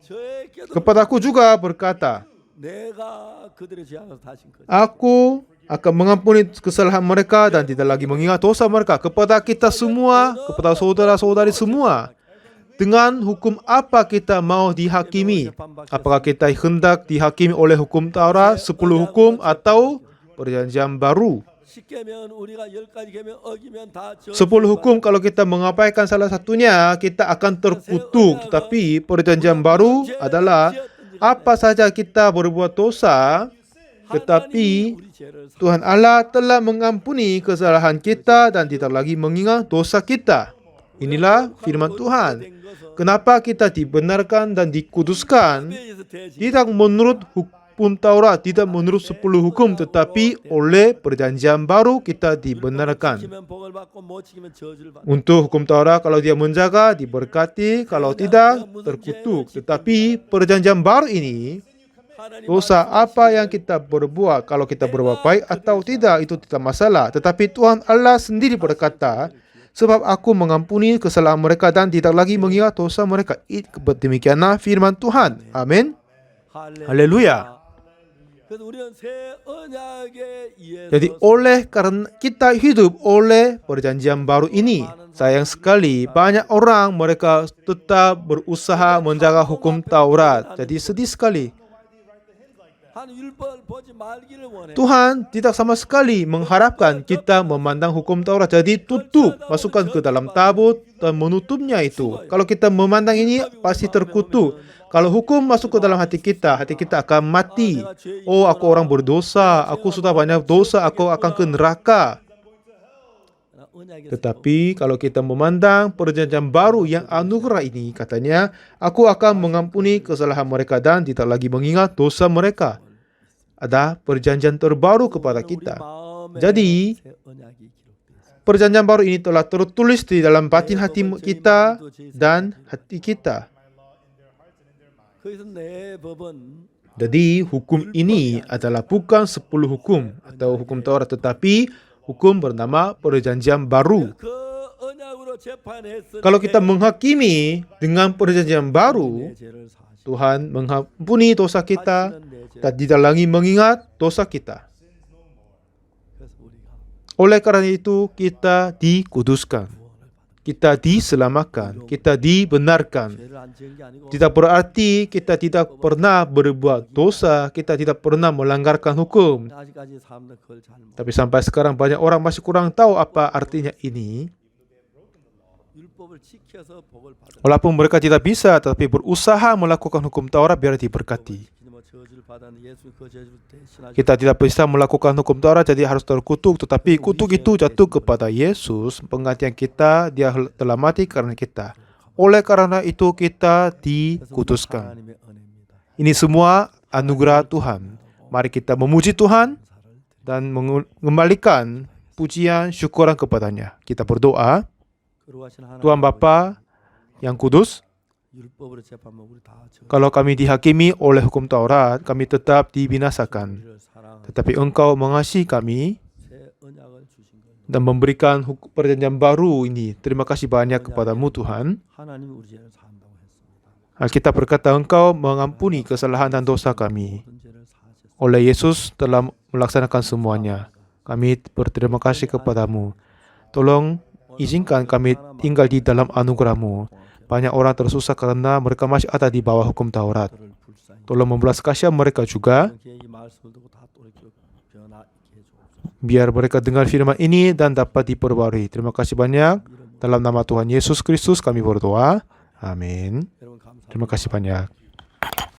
Speaker 2: 저에게도
Speaker 1: Kepadaku juga berkata,
Speaker 2: 내가 그들의 죄악을 다신 것.
Speaker 1: aku akan mengampuni kesalahan mereka dan tidak lagi mengingat dosa mereka. Kepada kita semua, kepada saudara-saudari semua, dengan hukum apa kita mau dihakimi? Apakah kita hendak dihakimi oleh hukum Taurat, 10 hukum, atau perjanjian baru?
Speaker 2: 10계명 우리가 10가지 계명 어기면 다
Speaker 1: 10 hukum kalau kita mengabaikan salah satunya, kita akan terkutuk. Tetapi perjanjian baru adalah apa saja kita berbuat dosa, tetapi Tuhan Allah telah mengampuni kesalahan kita dan tidak lagi mengingat dosa kita. Inilah firman Tuhan. Kenapa kita dibenarkan dan dikuduskan tidak menurut hukum Taurat, tidak menurut 10 hukum, tetapi oleh perjanjian baru kita dibenarkan.
Speaker 2: 지키면 복을 받고 못 지키면 저주를 받고.
Speaker 1: Untuk hukum Taurat, kalau dia menjaga, diberkati, kalau tidak, terkutuk. Tetapi perjanjian baru ini, dosa apa yang kita berbuat, kalau kita berbuat baik atau tidak, itu tidak masalah. Tetapi Tuhan Allah sendiri berkata, sebab aku mengampuni kesalahan mereka dan tidak lagi mengingat dosa mereka. Demikianlah firman Tuhan. Amin. Haleluya.
Speaker 2: 그래서 우리는 새 언약에 의해서
Speaker 1: Jadi oleh karena kita hidup oleh perjanjian baru ini, sayang sekali banyak orang mereka tetap berusaha menjaga hukum Taurat. Jadi sedih sekali.
Speaker 2: 하나님 율법을 보지 말기를 원해.
Speaker 1: Tuhan tidak sama sekali mengharapkan kita memandang hukum Taurat. Jadi tutup, masukkan ke dalam tabut dan menutupnya itu. Kalau kita memandang ini pasti terkutuk. Kalau hukum masuk ke dalam hati kita akan mati. Oh, aku orang berdosa, aku sudah banyak dosa, aku akan ke neraka. Tetapi kalau kita memandang perjanjian baru yang anugerah ini, katanya, aku akan mengampuni kesalahan mereka dan tidak lagi mengingat dosa mereka. Ada perjanjian terbaru kepada kita. Jadi, perjanjian baru ini telah tertulis di dalam batin hati kita dan hati kita.
Speaker 2: 거기서 내 법은
Speaker 1: Jadi hukum ini adalah bukan 10 hukum atau hukum Taurat, tetapi hukum bernama perjanjian baru.
Speaker 2: 그 언약으로 재판했을
Speaker 1: Kalau kita menghakimi dengan perjanjian baru,
Speaker 2: 내 죄를 사시.
Speaker 1: Tuhan mengampuni dosa kita
Speaker 2: 다시는 내 죄를.
Speaker 1: dan tidak lagi mengingat dosa kita.
Speaker 2: 그래서 우리가
Speaker 1: Oleh karena itu kita dikuduskan, kita diselamatkan, kita dibenarkan.
Speaker 2: 죄를 안 지은 게 아니고
Speaker 1: Tidak berarti kita tidak pernah berbuat dosa, kita tidak pernah melanggarkan hukum.
Speaker 2: 아직까지 사람들 그걸 잘 모르고
Speaker 1: Tapi sampai sekarang banyak orang masih kurang tahu apa artinya ini.
Speaker 2: 율법을 지켜서 복을 받은
Speaker 1: Walaupun mereka tidak bisa, tetapi berusaha melakukan hukum Taurat biar diberkati.
Speaker 2: 뭐 저주를 받은 예수 그 저주를 대신하기
Speaker 1: Kita tidak bisa melakukan hukum Taurat, jadi harus terkutuk. Tetapi kutuk itu jatuh kepada Yesus. Penggantian kita, dia telah mati karena kita. Oleh karena itu kita dikuduskan.
Speaker 2: 하나님의 은혜입니다.
Speaker 1: Ini semua anugerah Tuhan. Mari kita memuji Tuhan dan mengembalikan pujian syukuran kepadanya. Kita berdoa.
Speaker 2: 거룩하신 하나님
Speaker 1: Tuhan Bapa yang kudus,
Speaker 2: 율법으로 재판하면 우리 다 저
Speaker 1: kalau kami dihakimi oleh hukum Taurat, kami tetap dibinasakan.
Speaker 2: 우리를 사랑하고
Speaker 1: Tetapi Engkau mengasihi kami
Speaker 2: 새 언약을 주신 거예요.
Speaker 1: dan memberikan perjanjian baru ini. Terima kasih banyak kepadamu Tuhan.
Speaker 2: 하나님이 우리 죄를 사한다고 했습니다.
Speaker 1: Alkitab berkata Engkau mengampuni kesalahan dan dosa kami.
Speaker 2: 모든 죄를 사하셨습니다.
Speaker 1: Oleh Yesus telah melaksanakan semuanya. Kami berterima kasih kepadamu. Tolong izinkan kami tinggal di dalam anugerah-Mu. Banyak orang tersusah karena mereka masih ada di bawah hukum Taurat.
Speaker 2: 그를 불쌍히
Speaker 1: Tolong membelas kasihan mereka juga,
Speaker 2: 여기에 이 말씀을 듣고 다 돌이켜 변화 있게 해주옵소서.
Speaker 1: biar mereka dengar firman ini dan dapat diperbarui. Terima kasih banyak. Dalam nama Tuhan Yesus Kristus kami berdoa. Amin.
Speaker 2: 여러분 감사합니다.
Speaker 1: Terima kasih banyak.